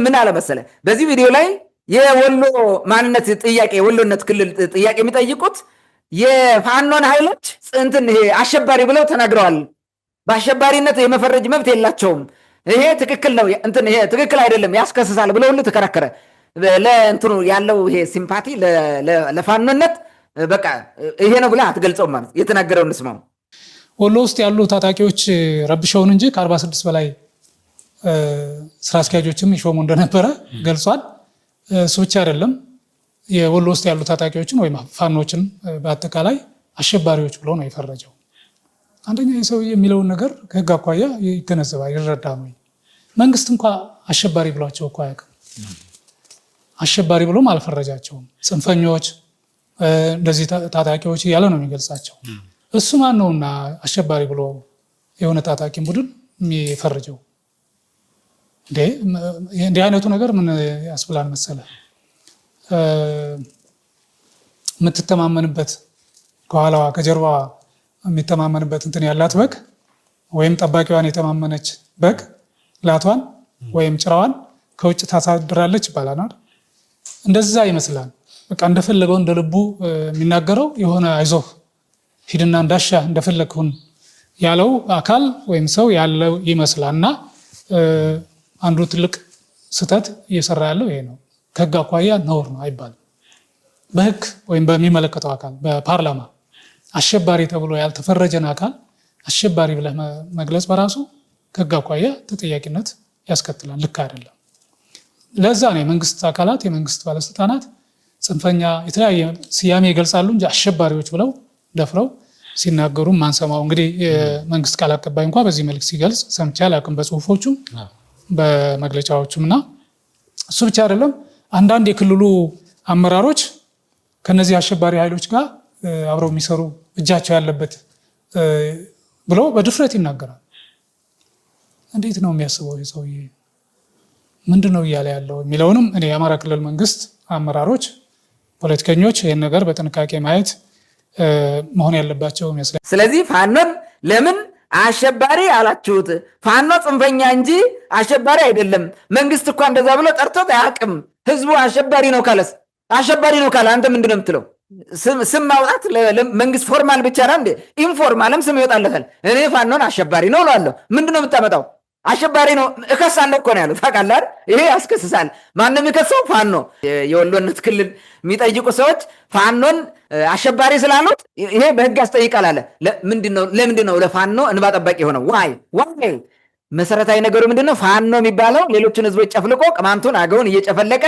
ምን አለ መሰለ፣ በዚህ ቪዲዮ ላይ የወሎ ማንነት ጥያቄ የወሎነት ክልል ጥያቄ የሚጠይቁት የፋኖን ኃይሎች እንትን ይሄ አሸባሪ ብለው ተናግረዋል። በአሸባሪነት የመፈረጅ መብት የላቸውም። ይሄ ትክክል ነው፣ እንትን ይሄ ትክክል አይደለም፣ ያስከስሳል ብለው ሁሉ ተከራከረ። ለእንትኑ ያለው ይሄ ሲምፓቲ ለፋኖነት በቃ ይሄ ነው ብለህ አትገልጸውም ማለት የተናገረው እንስማው። ወሎ ውስጥ ያሉ ታጣቂዎች ረብሸውን እንጂ ከ46 በላይ ስራ አስኪያጆችም ይሾሙ እንደነበረ ገልጿል። እሱ ብቻ አይደለም፣ የወሎ ውስጥ ያሉ ታጣቂዎችን ወይም ፋኖችን በአጠቃላይ አሸባሪዎች ብሎ ነው የፈረጀው። አንደኛ የሰው የሚለውን ነገር ከህግ አኳያ ይገነዘባል፣ ይረዳ ነው። መንግስት እንኳ አሸባሪ ብሏቸው እኮ አያውቅም። አሸባሪ ብሎም አልፈረጃቸውም። ጽንፈኞች፣ እንደዚህ ታጣቂዎች እያለ ነው የሚገልጻቸው። እሱ ማን ነውና አሸባሪ ብሎ የሆነ ታጣቂ ቡድን የሚፈርጀው? እንዲህ አይነቱ ነገር ምን ያስብላል መሰለ? የምትተማመንበት ከኋላዋ ከጀርባዋ የሚተማመንበት እንትን ያላት በግ ወይም ጠባቂዋን የተማመነች በግ ላቷን ወይም ጭራዋን ከውጭ ታሳድራለች ይባላል። እንደዛ ይመስላል። በቃ እንደፈለገው እንደ ልቡ የሚናገረው የሆነ አይዞህ ሂድና እንዳሻ እንደፈለግሁን ያለው አካል ወይም ሰው ያለው ይመስላል። እና አንዱ ትልቅ ስህተት እየሰራ ያለው ይሄ ነው። ከህግ አኳያ ነውር ነው አይባልም። በህግ ወይም በሚመለከተው አካል በፓርላማ አሸባሪ ተብሎ ያልተፈረጀን አካል አሸባሪ ብለህ መግለጽ በራሱ ከህግ አኳያ ተጠያቂነት ያስከትላል። ልክ አይደለም። ለዛ ነው የመንግስት አካላት የመንግስት ባለስልጣናት ጽንፈኛ የተለያየ ስያሜ ይገልጻሉ እንጂ አሸባሪዎች ብለው ደፍረው ሲናገሩ ማንሰማው። እንግዲህ የመንግስት ቃል አቀባይ እንኳን በዚህ መልክ ሲገልጽ ሰምቼ አላውቅም በጽሁፎቹም በመግለጫዎቹምና እሱ ብቻ አይደለም አንዳንድ የክልሉ አመራሮች ከነዚህ አሸባሪ ኃይሎች ጋር አብረው የሚሰሩ እጃቸው ያለበት ብለው በድፍረት ይናገራል። እንዴት ነው የሚያስበው የሰውዬ? ምንድነው እያለ ያለው የሚለውንም እኔ የአማራ ክልል መንግስት አመራሮች፣ ፖለቲከኞች ይህን ነገር በጥንቃቄ ማየት መሆን ያለባቸው ይመስላል። ስለዚህ ፋኖን ለምን አሸባሪ አላችሁት? ፋኖ ጽንፈኛ እንጂ አሸባሪ አይደለም። መንግስት እኮ እንደዛ ብሎ ጠርቶት አያውቅም። ህዝቡ አሸባሪ ነው ካለስ አሸባሪ ነው ካለ አንተ ምንድነው የምትለው? ስም ማውጣት መንግስት ፎርማል ብቻ ነው እንዴ? ኢንፎርማልም ስም ይወጣለታል። እኔ ፋኖን አሸባሪ ነው እላለሁ። ምንድነው የምታመጣው? አሸባሪ ነው እከሳለሁ እኮ ነው ያለው። ታውቃለህ አይደል? ይሄ ያስከስሳል። ማንም የሚከሰው ፋኖ የወሎነት ክልል የሚጠይቁ ሰዎች ፋኖን አሸባሪ ስላሉት ይሄ በህግ ያስጠይቃል አለ። ለምንድነው ለፋኖ እንባ ጠባቂ የሆነው? ዋይ መሰረታዊ ነገሩ ምንድነው? ፋኖ የሚባለው ሌሎችን ህዝቦች ጨፍልቆ ቅማንቱን አገውን እየጨፈለቀ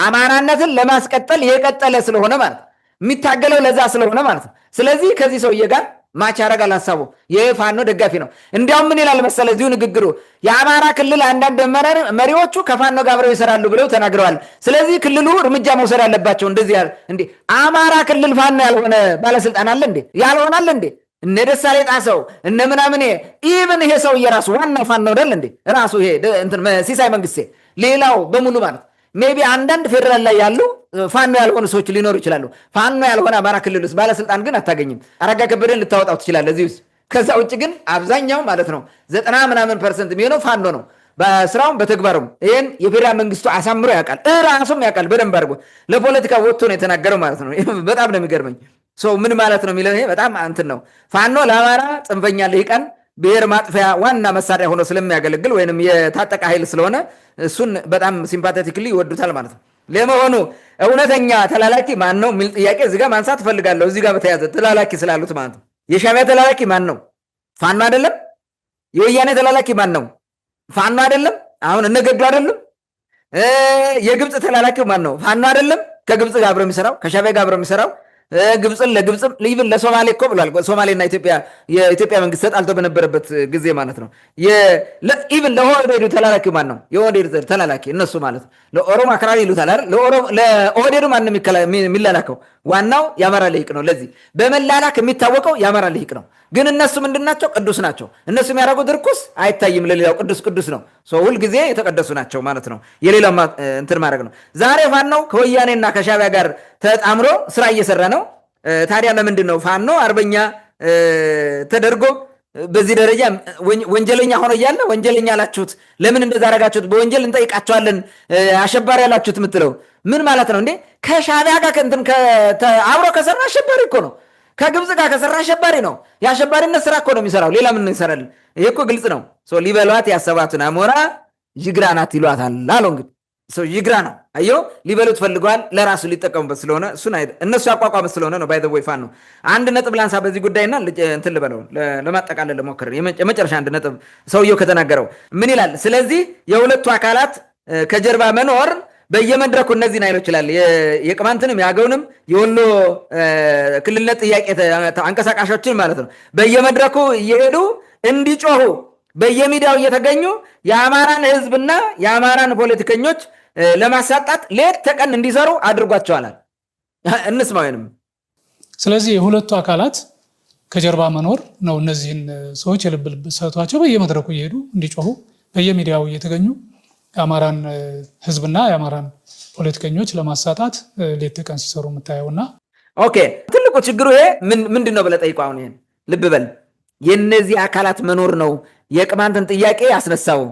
አማራነትን ለማስቀጠል የቀጠለ ስለሆነ ማለት የሚታገለው ለዛ ስለሆነ ማለት ነው። ስለዚህ ከዚህ ሰውዬ ጋር ማች ያደርጋል ሀሳቡ። የፋኖ ደጋፊ ነው። እንዲያውም ምን ይላል መሰለ እዚሁ ንግግሩ የአማራ ክልል አንዳንድ መሪዎቹ ከፋኖ ጋር አብረው ይሰራሉ ብለው ተናግረዋል። ስለዚህ ክልሉ እርምጃ መውሰድ አለባቸው። እንደዚህ ያለ እንዴ አማራ ክልል ፋኖ ያልሆነ ባለስልጣን አለ እንዴ? ያልሆናል እንዴ? እነ ደሳሌ ጣሰው እነ ምናምን ኢቭን ይሄ ሰውዬ ራሱ ዋና ፋኖ አይደል እንዴ? ራሱ ይሄ እንትን ሲሳይ መንግስቴ ሌላው በሙሉ ማለት ሜቢ አንዳንድ ፌደራል ላይ ያሉ ፋኖ ያልሆኑ ሰዎች ሊኖሩ ይችላሉ። ፋኖ ያልሆነ አማራ ክልል ውስጥ ባለስልጣን ግን አታገኝም። አረጋ ከበደን ልታወጣው ትችላለህ እዚህ ውስጥ። ከዛ ውጭ ግን አብዛኛው ማለት ነው 90% የሚሆነው ፋኖ ነው፣ በስራውም በተግባሩም። ይህን የፌደራል መንግስቱ አሳምሮ ያውቃል፣ ራሱም ያውቃል በደንብ አድርጎ። ለፖለቲካ ወጥቶ ነው የተናገረው ማለት ነው። በጣም ነው የሚገርመኝ። ምን ማለት ነው የሚለው ይሄ በጣም እንትን ነው። ፋኖ ለአማራ ጽንፈኛ ልሂቃን ብሔር ማጥፊያ ዋና መሳሪያ ሆኖ ስለሚያገለግል ወይንም የታጠቀ ኃይል ስለሆነ እሱን በጣም ሲምፓቴቲክሊ ይወዱታል ማለት ነው። ለመሆኑ እውነተኛ ተላላኪ ማን ነው የሚል ጥያቄ እዚህ ጋር ማንሳት እፈልጋለሁ። እዚህ ጋር በተያዘ ተላላኪ ስላሉት ማለት ነው። የሻዕቢያ ተላላኪ ማን ነው? ፋኖ አይደለም። የወያኔ ተላላኪ ማን ነው? ፋኖ አይደለም። አሁን እነገዱ አይደለም። የግብፅ ተላላኪው ማን ነው? ፋኖ አይደለም። ከግብፅ ጋር አብሮ የሚሰራው ከሻዕቢያ ጋር አብሮ የሚሰራው ግብፅን ለግብፅም ኢቭን ለሶማሌ እኮ ብሏል። ሶማሌና የኢትዮጵያ መንግስት ተጣልቶ በነበረበት ጊዜ ማለት ነው። ኢቭን ለኦህዴዱ ተላላኪ ማን ነው? የኦህዴዱ ተላላኪ እነሱ ማለት ነው። ለኦሮሞ አክራሪ ይሉታል አይደል? ለኦህዴዱ ማን ነው የሚላላከው? ዋናው የአማራ ልሂቅ ነው። ለዚህ በመላላክ የሚታወቀው የአማራ ልሂቅ ነው። ግን እነሱ ምንድናቸው? ቅዱስ ናቸው። እነሱ የሚያደርጉት ርኩስ አይታይም፣ ለሌላው ቅዱስ ነው። ሁልጊዜ የተቀደሱ ናቸው ማለት ነው። የሌላው እንትን ማድረግ ነው። ዛሬ ፋኖ ከወያኔና ከሻዕቢያ ጋር ተጣምሮ ስራ እየሰራ ነው። ታዲያ ለምንድን ነው ፋኖ አርበኛ ተደርጎ በዚህ ደረጃ ወንጀለኛ ሆኖ እያለ ወንጀለኛ አላችሁት? ለምን እንደዛ አደረጋችሁት? በወንጀል እንጠይቃቸዋለን አሸባሪ ያላችሁት የምትለው ምን ማለት ነው እንዴ? ከሻዕቢያ ጋር አብሮ ከሰራ አሸባሪ እኮ ነው። ከግብፅ ጋር ከሰራ አሸባሪ ነው። የአሸባሪነት ስራ እኮ ነው የሚሰራው። ሌላ ምን ይሰራል? ይሄ እኮ ግልጽ ነው። ሊበሏት ያሰባትን አሞራ ጅግራ ናት ይሏታል አለው። እንግዲህ ጅግራ ነው። አዮ ሊበሉት ፈልገዋል። ለራሱ ሊጠቀሙበት ስለሆነ እነሱ ያቋቋመት ስለሆነ ነው። ባይ ዘ ወይ ፋኖ ነው። አንድ ነጥብ ላንሳ በዚህ ጉዳይና እንትን ልበለው ለማጠቃለል ለሞክር። የመጨረሻ አንድ ነጥብ ሰውየው ከተናገረው ምን ይላል? ስለዚህ የሁለቱ አካላት ከጀርባ መኖር በየመድረኩ እነዚህን ኃይሎች ይላል የቅማንትንም የአገውንም የወሎ ክልልነት ጥያቄ አንቀሳቃሾችን ማለት ነው በየመድረኩ እየሄዱ እንዲጮሁ በየሚዲያው እየተገኙ የአማራን ህዝብና የአማራን ፖለቲከኞች ለማሳጣት ሌት ተቀን እንዲሰሩ አድርጓቸዋል። እንስማውንም። ስለዚህ የሁለቱ አካላት ከጀርባ መኖር ነው እነዚህን ሰዎች የልብ ሰጥቷቸው በየመድረኩ እየሄዱ እንዲጮሁ በየሚዲያው እየተገኙ የአማራን ህዝብና የአማራን ፖለቲከኞች ለማሳጣት ሌት ተቀን ሲሰሩ የምታየውና ኦኬ። ትልቁ ችግሩ ይሄ ምንድን ነው ብለህ ጠይቀው። አሁን ይሄን ልብ በል። የነዚህ አካላት መኖር ነው የቅማንትን ጥያቄ ያስነሳው።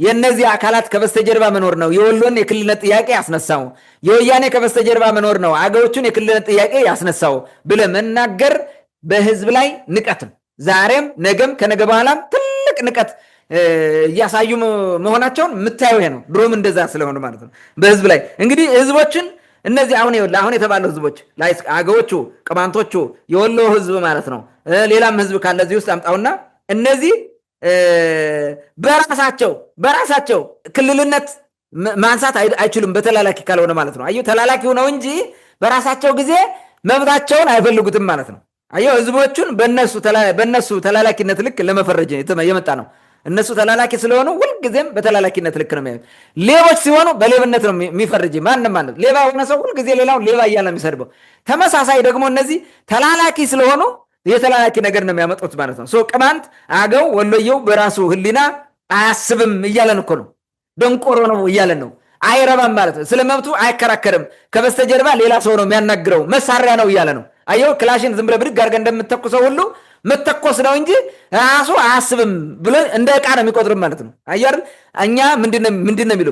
የነዚህ አካላት ከበስተጀርባ መኖር ነው የወሎን የክልልነት ጥያቄ ያስነሳው። የወያኔ ከበስተጀርባ መኖር ነው አገዎቹን የክልልነት ጥያቄ ያስነሳው ብለህ መናገር በህዝብ ላይ ንቀት ነው። ዛሬም ነገም ከነገ በኋላም ትልቅ ንቀት እያሳዩ መሆናቸውን የምታየው ይሄ ነው። ድሮም እንደዛ ስለሆነ ማለት ነው በህዝብ ላይ እንግዲህ ህዝቦችን እነዚህ አሁን የተባሉ ህዝቦች ላይ አገዎቹ፣ ቅማንቶቹ፣ የወሎ ህዝብ ማለት ነው ሌላም ህዝብ ካለ እዚህ ውስጥ አምጣውና እነዚህ በራሳቸው ክልልነት ማንሳት አይችሉም በተላላኪ ካልሆነ ማለት ነው። አየሁ ተላላኪው ነው እንጂ በራሳቸው ጊዜ መብታቸውን አይፈልጉትም ማለት ነው። አየሁ ህዝቦቹን በእነሱ ተላላኪነት ልክ ለመፈረጅ የመጣ ነው። እነሱ ተላላኪ ስለሆኑ ሁልጊዜም በተላላኪነት ልክ ነው የሚያዩት። ሌቦች ሲሆኑ በሌብነት ነው የሚፈርጅ ማንም ማለት ሌባ የሆነ ሰው ሁልጊዜ ሌላውን ሌባ እያለ የሚሰድበው። ተመሳሳይ ደግሞ እነዚህ ተላላኪ ስለሆኑ የተላላኪ ነገር ነው የሚያመጡት ማለት ነው። ቅማንት፣ አገው፣ ወሎየው በራሱ ህሊና አያስብም እያለን እኮ ነው። ደንቆሮ ነው እያለን ነው። አይረባም ማለት ነው። ስለ መብቱ አይከራከርም። ከበስተጀርባ ሌላ ሰው ነው የሚያናግረው፣ መሳሪያ ነው እያለ ነው። አየው ክላሽን ዝም ብለህ ብድግ አድርገህ እንደምትተኩሰው ሁሉ መተኮስ ነው እንጂ ራሱ አያስብም ብሎ እንደ ዕቃ ነው የሚቆጥርም ማለት ነው። አየህ አይደል? እኛ ምንድን ነው የሚሉ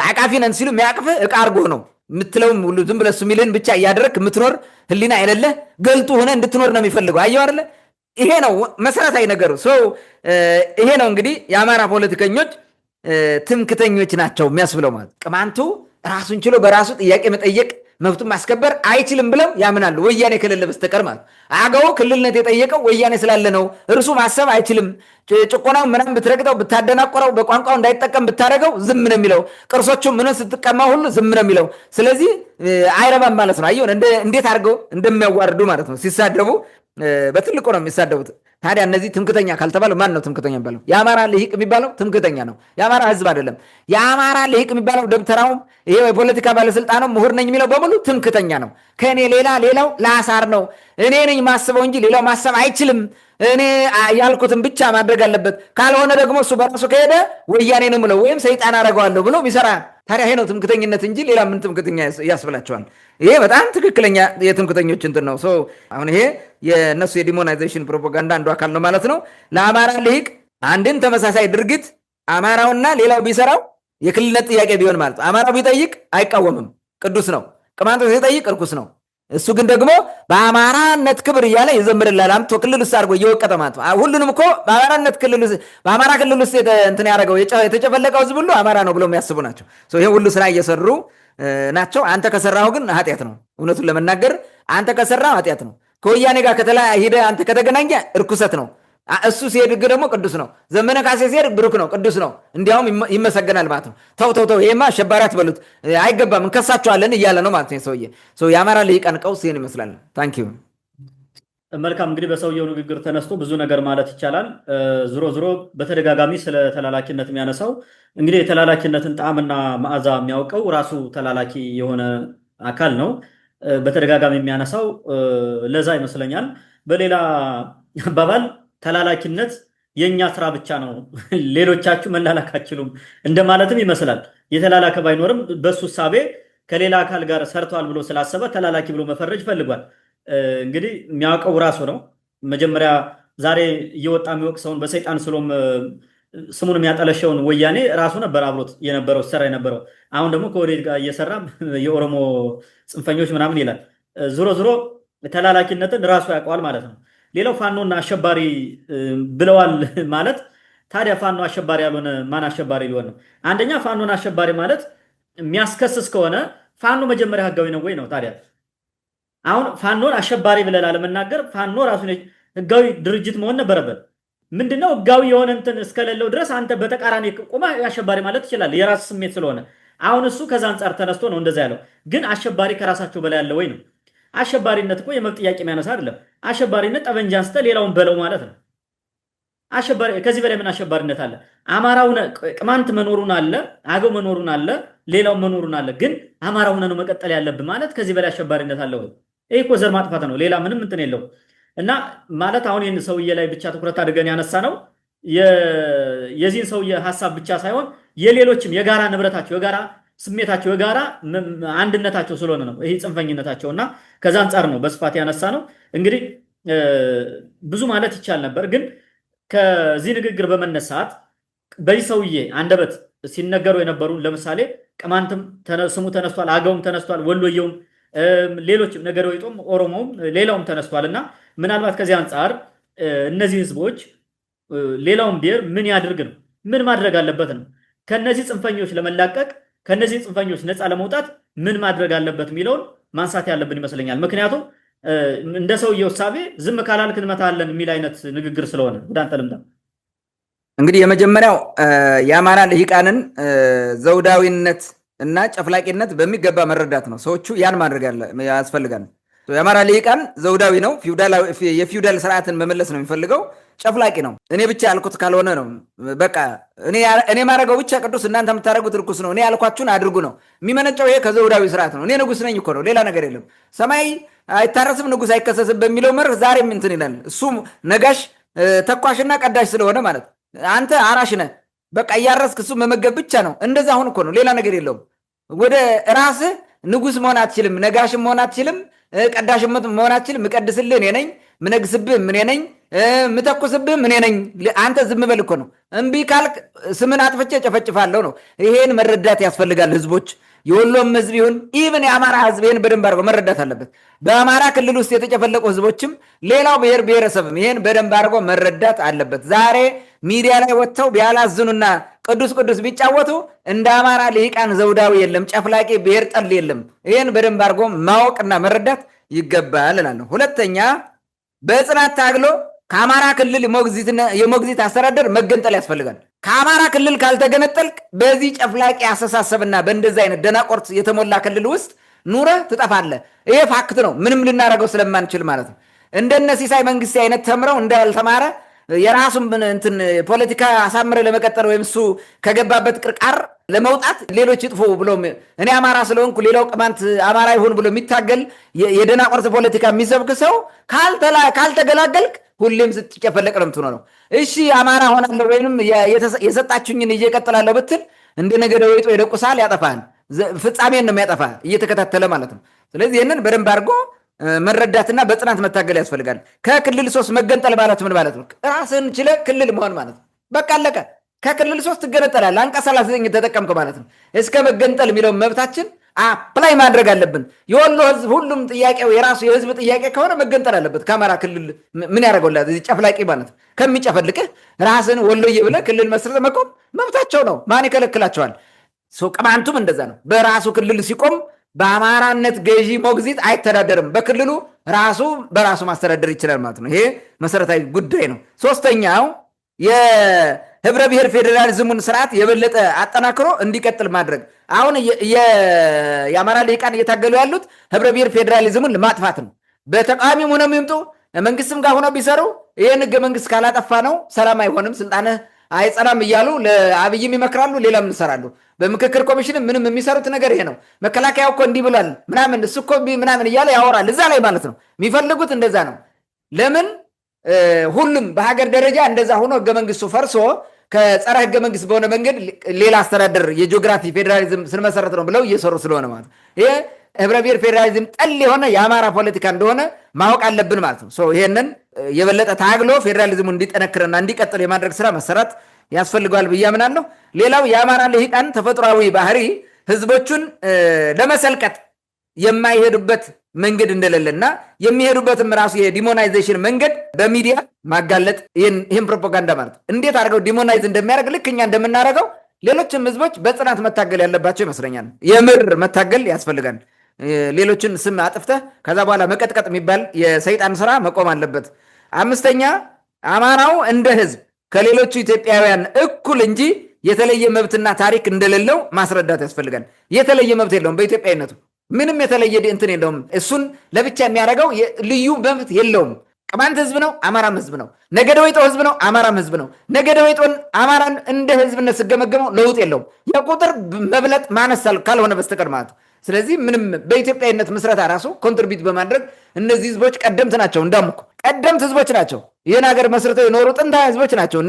አቃፊ ነን ሲሉ የሚያቅፍህ ዕቃ አድርጎ ነው የምትለውም ሁሉ ዝም ብለህ እሱ የሚልህን ብቻ እያደረግህ የምትኖር ህሊና የሌለህ ገልጡ ሆነ እንድትኖር ነው የሚፈልገው። አየው አይደለ? ይሄ ነው መሰረታዊ ነገሩ። ይሄ ነው እንግዲህ የአማራ ፖለቲከኞች ትምክተኞች ናቸው የሚያስብለው ማለት ቅማንቱ ራሱን ችሎ በራሱ ጥያቄ መጠየቅ መብቱን ማስከበር አይችልም ብለው ያምናሉ፣ ወያኔ ከሌለ በስተቀር ማለት። አገው ክልልነት የጠየቀው ወያኔ ስላለ ነው። እርሱ ማሰብ አይችልም። ጭቆናው ምናምን ብትረግጠው ብታደናቆረው፣ በቋንቋው እንዳይጠቀም ብታደረገው ዝም ነው የሚለው። ቅርሶቹ ምን ስትቀማ ሁሉ ዝም ነው የሚለው። ስለዚህ አይረባም ማለት ነው። አየሁ እንዴት አድርገው እንደሚያዋርዱ ማለት ነው። ሲሳደቡ በትልቁ ነው የሚሳደቡት። ታዲያ እነዚህ ትምክተኛ ካልተባለው ማን ነው ትምክተኛ የሚባለው? የአማራ ልሂቅ የሚባለው ትምክተኛ ነው፣ የአማራ ህዝብ አይደለም። የአማራ ልሂቅ የሚባለው ደብተራውም ይሄ የፖለቲካ ባለስልጣኑም ምሁር ነኝ የሚለው በሙሉ ትምክተኛ ነው። ከእኔ ሌላው ለአሳር ነው። እኔ ነኝ ማስበው እንጂ ሌላው ማሰብ አይችልም። እኔ ያልኩትን ብቻ ማድረግ አለበት። ካልሆነ ደግሞ እሱ በራሱ ከሄደ ወያኔ ነው ብለው ወይም ሰይጣን አደርገዋለሁ ብሎ ይሰራ። ታዲያ ይሄ ነው ትምክተኝነት እንጂ ሌላ ምን ትምክተኛ ያስብላቸዋል? ይሄ በጣም ትክክለኛ የትምክተኞች እንትን ነው። አሁን ይሄ የእነሱ የዲሞናይዜሽን ፕሮፓጋንዳ አንዱ አካል ነው ማለት ነው። ለአማራ ልሂቅ አንድን ተመሳሳይ ድርጊት አማራውና ሌላው ቢሰራው የክልልነት ጥያቄ ቢሆን ማለት ነው አማራው ቢጠይቅ አይቃወምም፣ ቅዱስ ነው። ቅማንቱ ሲጠይቅ እርኩስ ነው። እሱ ግን ደግሞ በአማራነት ክብር እያለ የዘምርላል አምጥቶ ክልል ውስጥ አድርጎ እየወቀጠ ማለት ነው። ሁሉንም እኮ በአማራ ክልል ውስጥ እንትን ያደረገው የተጨፈለቀው ህዝብ ሁሉ አማራ ነው ብለው የሚያስቡ ናቸው። ይሄ ሁሉ ስራ እየሰሩ ናቸው። አንተ ከሰራው ግን ኃጢአት ነው። እውነቱን ለመናገር አንተ ከሰራው ኃጢአት ነው። ከወያኔ ጋር ሄደ አንተ ከተገናኘ እርኩሰት ነው። እሱ ሲሄድ ደግሞ ቅዱስ ነው። ዘመነ ካሴ ሲሄድ ብሩክ ነው፣ ቅዱስ ነው። እንዲያውም ይመሰገናል ማለት ነው። ተው ይሄማ አሸባሪ አትበሉት፣ አይገባም፣ እንከሳቸዋለን እያለ ነው ማለት ነው ሰውዬ። የአማራ ልሂቃን ቀውስ ይህን ይመስላል። ታንኪዩ። መልካም እንግዲህ በሰውየው ንግግር ተነስቶ ብዙ ነገር ማለት ይቻላል። ዞሮ በተደጋጋሚ ስለ ተላላኪነት የሚያነሳው እንግዲህ የተላላኪነትን ጣዕምና መዓዛ የሚያውቀው ራሱ ተላላኪ የሆነ አካል ነው። በተደጋጋሚ የሚያነሳው ለዛ ይመስለኛል። በሌላ አባባል ተላላኪነት የኛ ስራ ብቻ ነው፣ ሌሎቻችሁ መላላክ አትችሉም እንደማለትም ይመስላል። የተላላከ ባይኖርም በሱ ሳቤ ከሌላ አካል ጋር ሰርተዋል ብሎ ስላሰበ ተላላኪ ብሎ መፈረጅ ፈልጓል። እንግዲህ የሚያውቀው ራሱ ነው። መጀመሪያ ዛሬ እየወጣ የሚወቅሰውን በሰይጣን ስሎም ስሙን የሚያጠለሸውን ወያኔ ራሱ ነበር አብሮት የነበረው ሲሰራ የነበረው። አሁን ደግሞ ከወዴት ጋር እየሰራ የኦሮሞ ጽንፈኞች ምናምን ይላል። ዞሮ ተላላኪነትን ራሱ ያውቀዋል ማለት ነው። ሌላው ፋኖና አሸባሪ ብለዋል ማለት ታዲያ ፋኖ አሸባሪ ያልሆነ ማን አሸባሪ ሊሆን ነው? አንደኛ ፋኖና አሸባሪ ማለት የሚያስከስስ ከሆነ ፋኖ መጀመሪያ ህጋዊ ነው ወይ ነው? ታዲያ አሁን ፋኖን አሸባሪ ብለህ ላለመናገር ፋኖ ራሱን ህጋዊ ድርጅት መሆን ነበረበት። ምንድነው ህጋዊ የሆነ እንትን እስከሌለው ድረስ አንተ በተቃራኒ ቆማ አሸባሪ ማለት ትችላለህ፣ የራስ ስሜት ስለሆነ። አሁን እሱ ከዛ አንጻር ተነስቶ ነው እንደዛ ያለው። ግን አሸባሪ ከራሳቸው በላይ ያለ ወይ ነው? አሸባሪነት እኮ የመብት ጥያቄ የሚያነሳ አይደለም። አሸባሪነት ጠበንጃ አንስተ ሌላውን በለው ማለት ነው። አሸባሪ ከዚህ በላይ ምን አሸባሪነት አለ? አማራው ቅማንት መኖሩን አለ፣ አገው መኖሩን አለ፣ ሌላው መኖሩን አለ። ግን አማራው ነው መቀጠል ያለብህ ማለት ከዚህ በላይ አሸባሪነት አለ ወይ? ይሄ እኮ ዘር ማጥፋት ነው፣ ሌላ ምንም እንትን የለው። እና ማለት አሁን ይህን ሰውዬ ላይ ብቻ ትኩረት አድርገን ያነሳ ነው የዚህን ሰውዬ ሀሳብ ብቻ ሳይሆን የሌሎችም የጋራ ንብረታቸው፣ የጋራ ስሜታቸው፣ የጋራ አንድነታቸው ስለሆነ ነው ይሄ ጽንፈኝነታቸው። እና ከዛ አንጻር ነው በስፋት ያነሳ ነው። እንግዲህ ብዙ ማለት ይቻል ነበር፣ ግን ከዚህ ንግግር በመነሳት በዚህ ሰውዬ አንደበት ሲነገሩ የነበሩ ለምሳሌ ቅማንትም ስሙ ተነስቷል፣ አገውም ተነስቷል፣ ወሎየውም፣ ሌሎችም ነገረ ወይጦም፣ ኦሮሞውም ሌላውም ተነስቷል። እና ምናልባት ከዚህ አንጻር እነዚህ ህዝቦች ሌላውን ብሔር ምን ያድርግ ነው? ምን ማድረግ አለበት ነው? ከነዚህ ጽንፈኞች ለመላቀቅ ከነዚህ ጽንፈኞች ነፃ ለመውጣት ምን ማድረግ አለበት የሚለውን ማንሳት ያለብን ይመስለኛል። ምክንያቱም እንደ ሰውየው እሳቤ ዝም ካላልክ እንመታለን የሚል አይነት ንግግር ስለሆነ ወደ አንተ ልምጣ። እንግዲህ የመጀመሪያው የአማራ ልሂቃንን ዘውዳዊነት እና ጨፍላቂነት በሚገባ መረዳት ነው። ሰዎቹ ያን ማድረግ ያስፈልጋል። የአማራ ልሂቃን ዘውዳዊ ነው፣ የፊውዳል ስርዓትን መመለስ ነው የሚፈልገው። ጨፍላቂ ነው። እኔ ብቻ ያልኩት ካልሆነ ነው በቃ እኔ ማድረገው ብቻ ቅዱስ፣ እናንተ የምታደርጉት ርኩስ ነው፣ እኔ ያልኳችሁን አድርጉ ነው የሚመነጨው። ይሄ ከዘውዳዊ ስርዓት ነው። እኔ ንጉስ ነኝ እኮ ነው፣ ሌላ ነገር የለም። ሰማይ አይታረስም ንጉስ አይከሰስም በሚለው መርህ ዛሬም እንትን ይላል። እሱ ነጋሽ ተኳሽና ቀዳሽ ስለሆነ ማለት አንተ አራሽ ነህ፣ በቃ እያረስክ እሱ መመገብ ብቻ ነው። እንደዛ አሁን እኮ ነው፣ ሌላ ነገር የለውም። ወደ ራስህ ንጉስ መሆን አትችልም፣ ነጋሽም መሆን አትችልም፣ ቀዳሽም መሆን አትችልም። ምቀድስልህ እኔ ነኝ፣ ምነግስብህ እኔ ነኝ፣ ምተኩስብህ እኔ ነኝ። አንተ ዝም በል እኮ ነው። እምቢ ካልክ ስምን አጥፍቼ ጨፈጭፋለሁ ነው። ይሄን መረዳት ያስፈልጋል ህዝቦች። የወሎም ህዝብ ይሁን ኢቭን የአማራ ህዝብ ይህን በደንብ አድርጎ መረዳት አለበት። በአማራ ክልል ውስጥ የተጨፈለቁ ህዝቦችም ሌላው ብሔር ብሔረሰብም ይህን በደንብ አድርጎ መረዳት አለበት። ዛሬ ሚዲያ ላይ ወጥተው ቢያላዝኑና ቅዱስ ቅዱስ ቢጫወቱ እንደ አማራ ልሂቃን ዘውዳዊ የለም፣ ጨፍላቂ ብሔር ጠል የለም። ይህን በደንብ አድርጎ ማወቅና መረዳት ይገባል እላለሁ። ሁለተኛ በጽናት ታግሎ ከአማራ ክልል የሞግዚት አስተዳደር መገንጠል ያስፈልጋል። ከአማራ ክልል ካልተገነጠልክ በዚህ ጨፍላቂ አስተሳሰብና በእንደዚህ አይነት ደናቆርት የተሞላ ክልል ውስጥ ኑረህ ትጠፋለህ። ይሄ ፋክት ነው። ምንም ልናደርገው ስለማንችል ማለት ነው። እንደነ ሲሳይ መንግስቴ አይነት ተምረው እንዳልተማረ የራሱን እንትን ፖለቲካ አሳምረ ለመቀጠል ወይም እሱ ከገባበት ቅርቃር ለመውጣት ሌሎች ይጥፉ ብሎ እኔ አማራ ስለሆንኩ ሌላው ቅማንት አማራ ይሁን ብሎ የሚታገል የደናቆርት ፖለቲካ የሚሰብክ ሰው ካልተገላገልክ ሁሌም ስትጨፈለቅ ነው የምትሆነው። እሺ አማራ ሆናለሁ ወይንም የሰጣችሁኝን እየቀጥላለሁ ብትል እንደ ነገደ ወይጦ ይደቁሳል፣ ያጠፋል። ፍጻሜን ነው የሚያጠፋ እየተከታተለ ማለት ነው። ስለዚህ ይህንን በደንብ አድርጎ መረዳትና በጽናት መታገል ያስፈልጋል። ከክልል 3 መገንጠል ማለት ምን ማለት ነው? ራስን ችለ ክልል መሆን ማለት ነው። በቃ አለቀ። ከክልል 3 ትገነጠላለህ። አንቀጽ 39 ተጠቀምክ ማለት ነው። እስከ መገንጠል የሚለውን መብታችን አፕላይ ማድረግ አለብን። የወሎ ህዝብ ሁሉም ጥያቄው የራሱ የህዝብ ጥያቄ ከሆነ መገንጠል አለበት። ከአማራ ክልል ምን ያደርገውላት? ጨፍላቂ ማለት ነው። ከሚጨፈልቅህ ራስን ወሎዬ ብለህ ክልል መስርተህ መቆም መብታቸው ነው። ማን ይከለክላቸዋል? ቅማንቱም እንደዛ ነው። በራሱ ክልል ሲቆም በአማራነት ገዢ ሞግዚት አይተዳደርም። በክልሉ ራሱ በራሱ ማስተዳደር ይችላል ማለት ነው። ይሄ መሰረታዊ ጉዳይ ነው። ሶስተኛው የህብረ ብሔር ፌዴራሊዝሙን ስርዓት የበለጠ አጠናክሮ እንዲቀጥል ማድረግ። አሁን የአማራ ልሂቃን እየታገሉ ያሉት ህብረ ብሔር ፌዴራሊዝሙን ለማጥፋት ነው። በተቃዋሚም ሆነው የሚምጡ መንግስትም ጋር ሆነው ቢሰሩ ይህን ህገ መንግስት ካላጠፋ ነው ሰላም አይሆንም፣ ስልጣንህ አይጸናም እያሉ ለአብይም ይመክራሉ፣ ሌላም እንሰራሉ። በምክክር ኮሚሽን ምንም የሚሰሩት ነገር ይሄ ነው። መከላከያው እኮ እንዲህ ብሏል ምናምን እሱ እኮ ምናምን እያለ ያወራል እዛ ላይ ማለት ነው። የሚፈልጉት እንደዛ ነው። ለምን ሁሉም በሀገር ደረጃ እንደዛ ሆኖ ህገ መንግስቱ ፈርሶ ከጸረ ህገ መንግስት በሆነ መንገድ ሌላ አስተዳደር የጂኦግራፊ ፌዴራሊዝም ስንመሰረት ነው ብለው እየሰሩ ስለሆነ ማለት ነው። ይሄ ህብረ ብሔር ፌዴራሊዝም ጠል የሆነ የአማራ ፖለቲካ እንደሆነ ማወቅ አለብን ማለት ነው። ይሄንን የበለጠ ታግሎ ፌዴራሊዝሙ እንዲጠነክርና እንዲቀጥል የማድረግ ስራ መሰራት ያስፈልገዋል ብዬ አምናለሁ። ሌላው የአማራ ልሂቃን ተፈጥሯዊ ባህሪ ህዝቦቹን ለመሰልቀጥ የማይሄዱበት መንገድ እንደሌለና የሚሄዱበትም ራሱ የዲሞናይዜሽን መንገድ በሚዲያ ማጋለጥ፣ ይህን ፕሮፓጋንዳ ማለት እንዴት አድርገው ዲሞናይዝ እንደሚያደርግ ልክ እኛ እንደምናደርገው ሌሎችም ህዝቦች በጽናት መታገል ያለባቸው ይመስለኛል። የምር መታገል ያስፈልጋል። ሌሎችን ስም አጥፍተህ ከዛ በኋላ መቀጥቀጥ የሚባል የሰይጣን ስራ መቆም አለበት። አምስተኛ አማራው እንደ ህዝብ ከሌሎቹ ኢትዮጵያውያን እኩል እንጂ የተለየ መብትና ታሪክ እንደሌለው ማስረዳት ያስፈልጋል። የተለየ መብት የለውም። በኢትዮጵያዊነቱ ምንም የተለየ እንትን የለውም። እሱን ለብቻ የሚያደርገው ልዩ መብት የለውም። ቅማንት ህዝብ ነው፣ አማራም ህዝብ ነው። ነገደ ወይጦ ህዝብ ነው፣ አማራም ህዝብ ነው። ነገደ ወይጦን አማራን እንደ ህዝብነት ስገመገመው ለውጥ የለውም። የቁጥር መብለጥ ማነሳል ካልሆነ በስተቀር ማለት ነው። ስለዚህ ምንም በኢትዮጵያዊነት ምስረታ ራሱ ኮንትሪቢዩት በማድረግ እነዚህ ህዝቦች ቀደምት ናቸው። እንዳሙኩ ቀደምት ህዝቦች ናቸው። ይህን ሀገር መስርተው የኖሩ ጥንታዊ ህዝቦች ናቸው።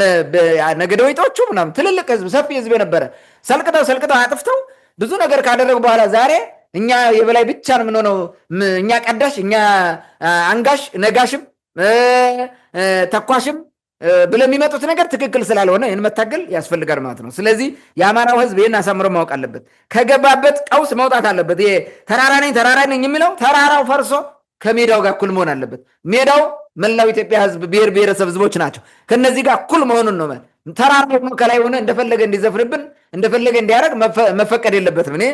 ነገደ ወይጦቹ ምናምን ትልልቅ ህዝብ፣ ሰፊ ህዝብ የነበረ ሰልቅተው አጥፍተው ብዙ ነገር ካደረጉ በኋላ ዛሬ እኛ የበላይ ብቻ ነው የምንሆነው፣ እኛ ቀዳሽ፣ እኛ አንጋሽ፣ ነጋሽም ተኳሽም ብለው የሚመጡት ነገር ትክክል ስላልሆነ ይህን መታገል ያስፈልጋል ማለት ነው። ስለዚህ የአማራው ህዝብ ይህን አሳምሮ ማወቅ አለበት። ከገባበት ቀውስ መውጣት አለበት። ይሄ ተራራ ነኝ የሚለው ተራራው ፈርሶ ከሜዳው ጋር እኩል መሆን አለበት። ሜዳው መላው ኢትዮጵያ ህዝብ፣ ብሔር ብሔረሰብ ህዝቦች ናቸው። ከነዚህ ጋር እኩል መሆኑን ነው። ተራራው ከላይ ሆነ እንደፈለገ እንዲዘፍንብን እንደፈለገ እንዲያደርግ መፈቀድ የለበትም። እኔ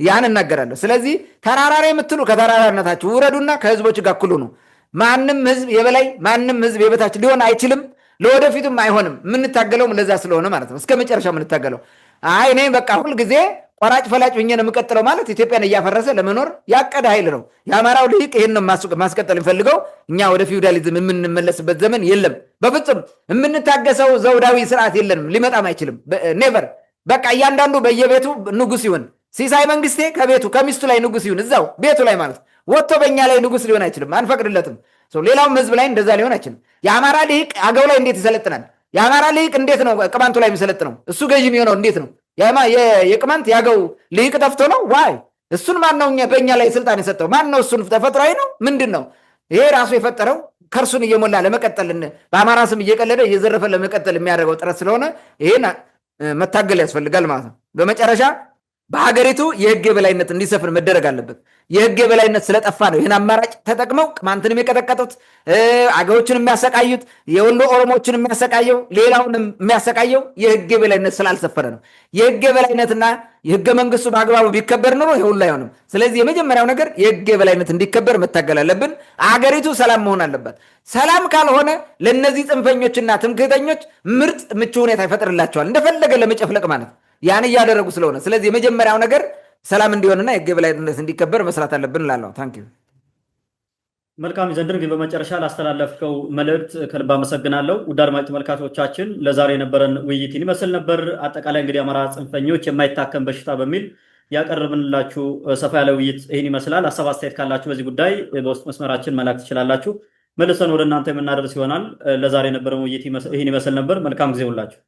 ያን እናገራለሁ። ስለዚህ ተራራ ላይ የምትሉ ከተራራነታችሁ ውረዱና ከህዝቦች ጋር እኩል ሁኑ። ማንም ህዝብ የበላይ ማንም ህዝብ የበታች ሊሆን አይችልም። ለወደፊቱም አይሆንም። የምንታገለውም ለዛ ስለሆነ ማለት ነው። እስከ መጨረሻው የምንታገለው አይ እኔ በቃ ሁልጊዜ ቆራጭ ፈላጭ ሆኜ ነው የምቀጥለው ማለት ኢትዮጵያን እያፈረሰ ለመኖር ያቀደ ኃይል ነው። የአማራው ልሂቅ ይህን ነው ማስቀጠል የሚፈልገው። እኛ ወደ ፊውዳሊዝም የምንመለስበት ዘመን የለም በፍጹም። የምንታገሰው ዘውዳዊ ስርዓት የለንም፣ ሊመጣም አይችልም። ኔቨር። በቃ እያንዳንዱ በየቤቱ ንጉስ ይሁን። ሲሳይ መንግስቴ ከቤቱ ከሚስቱ ላይ ንጉስ ይሁን፣ እዛው ቤቱ ላይ ማለት ወጥቶ በእኛ ላይ ንጉስ ሊሆን አይችልም፣ አንፈቅድለትም። ሌላውም ህዝብ ላይ እንደዛ ሊሆን አይችልም። የአማራ ልሂቅ አገው ላይ እንዴት ይሰለጥናል? የአማራ ልሂቅ እንዴት ነው ቅማንቱ ላይ የሚሰለጥነው? እሱ ገዥ የሚሆነው እንዴት ነው? የቅማንት ያገው ልሂቅ ጠፍቶ ነው ዋይ? እሱን ማን ነው በእኛ ላይ ስልጣን የሰጠው? ማን ነው? እሱን ተፈጥሯዊ ነው ምንድን ነው? ይሄ ራሱ የፈጠረው ከእርሱን እየሞላ ለመቀጠል በአማራ ስም እየቀለደ እየዘረፈ ለመቀጠል የሚያደርገው ጥረት ስለሆነ ይሄን መታገል ያስፈልጋል ማለት ነው። በመጨረሻ በሀገሪቱ የህግ የበላይነት እንዲሰፍን መደረግ አለበት። የህግ የበላይነት ስለጠፋ ነው ይህን አማራጭ ተጠቅመው ቅማንትንም የቀጠቀጡት፣ አገዎችን የሚያሰቃዩት፣ የወሎ ኦሮሞችን የሚያሰቃየው፣ ሌላውንም የሚያሰቃየው የህግ የበላይነት ስላልሰፈረ ነው። የህግ የበላይነትና የህገ መንግስቱ በአግባቡ ቢከበር ኑሮ ይሄ ሁሉ አይሆንም። ስለዚህ የመጀመሪያው ነገር የህግ የበላይነት እንዲከበር መታገል አለብን። አገሪቱ ሰላም መሆን አለባት። ሰላም ካልሆነ ለእነዚህ ጽንፈኞችና ትምክህተኞች ምቹ ሁኔታ ይፈጥርላቸዋል፣ እንደፈለገ ለመጨፍለቅ ማለት ያን እያደረጉ ስለሆነ። ስለዚህ የመጀመሪያው ነገር ሰላም እንዲሆንና የህግ የበላይነት እንዲከበር መስራት አለብን እላለሁ። ታንኪዩ። መልካም ዘንድር እንግዲህ በመጨረሻ ላስተላለፍከው መልእክት ከልብ አመሰግናለሁ። ውድ አድማጭ ተመልካቾቻችን ለዛሬ የነበረን ውይይት ይመስል ነበር። አጠቃላይ እንግዲህ አማራ ጽንፈኞች የማይታከም በሽታ በሚል ያቀርብንላችሁ ሰፋ ያለ ውይይት ይህን ይመስላል። ሀሳብ አስተያየት ካላችሁ በዚህ ጉዳይ በውስጥ መስመራችን መላክ ትችላላችሁ። መልሰን ወደ እናንተ የምናደርስ ይሆናል። ለዛሬ የነበረን ውይይት ይህን ይመስል ነበር። መልካም ጊዜ ሁላችሁ።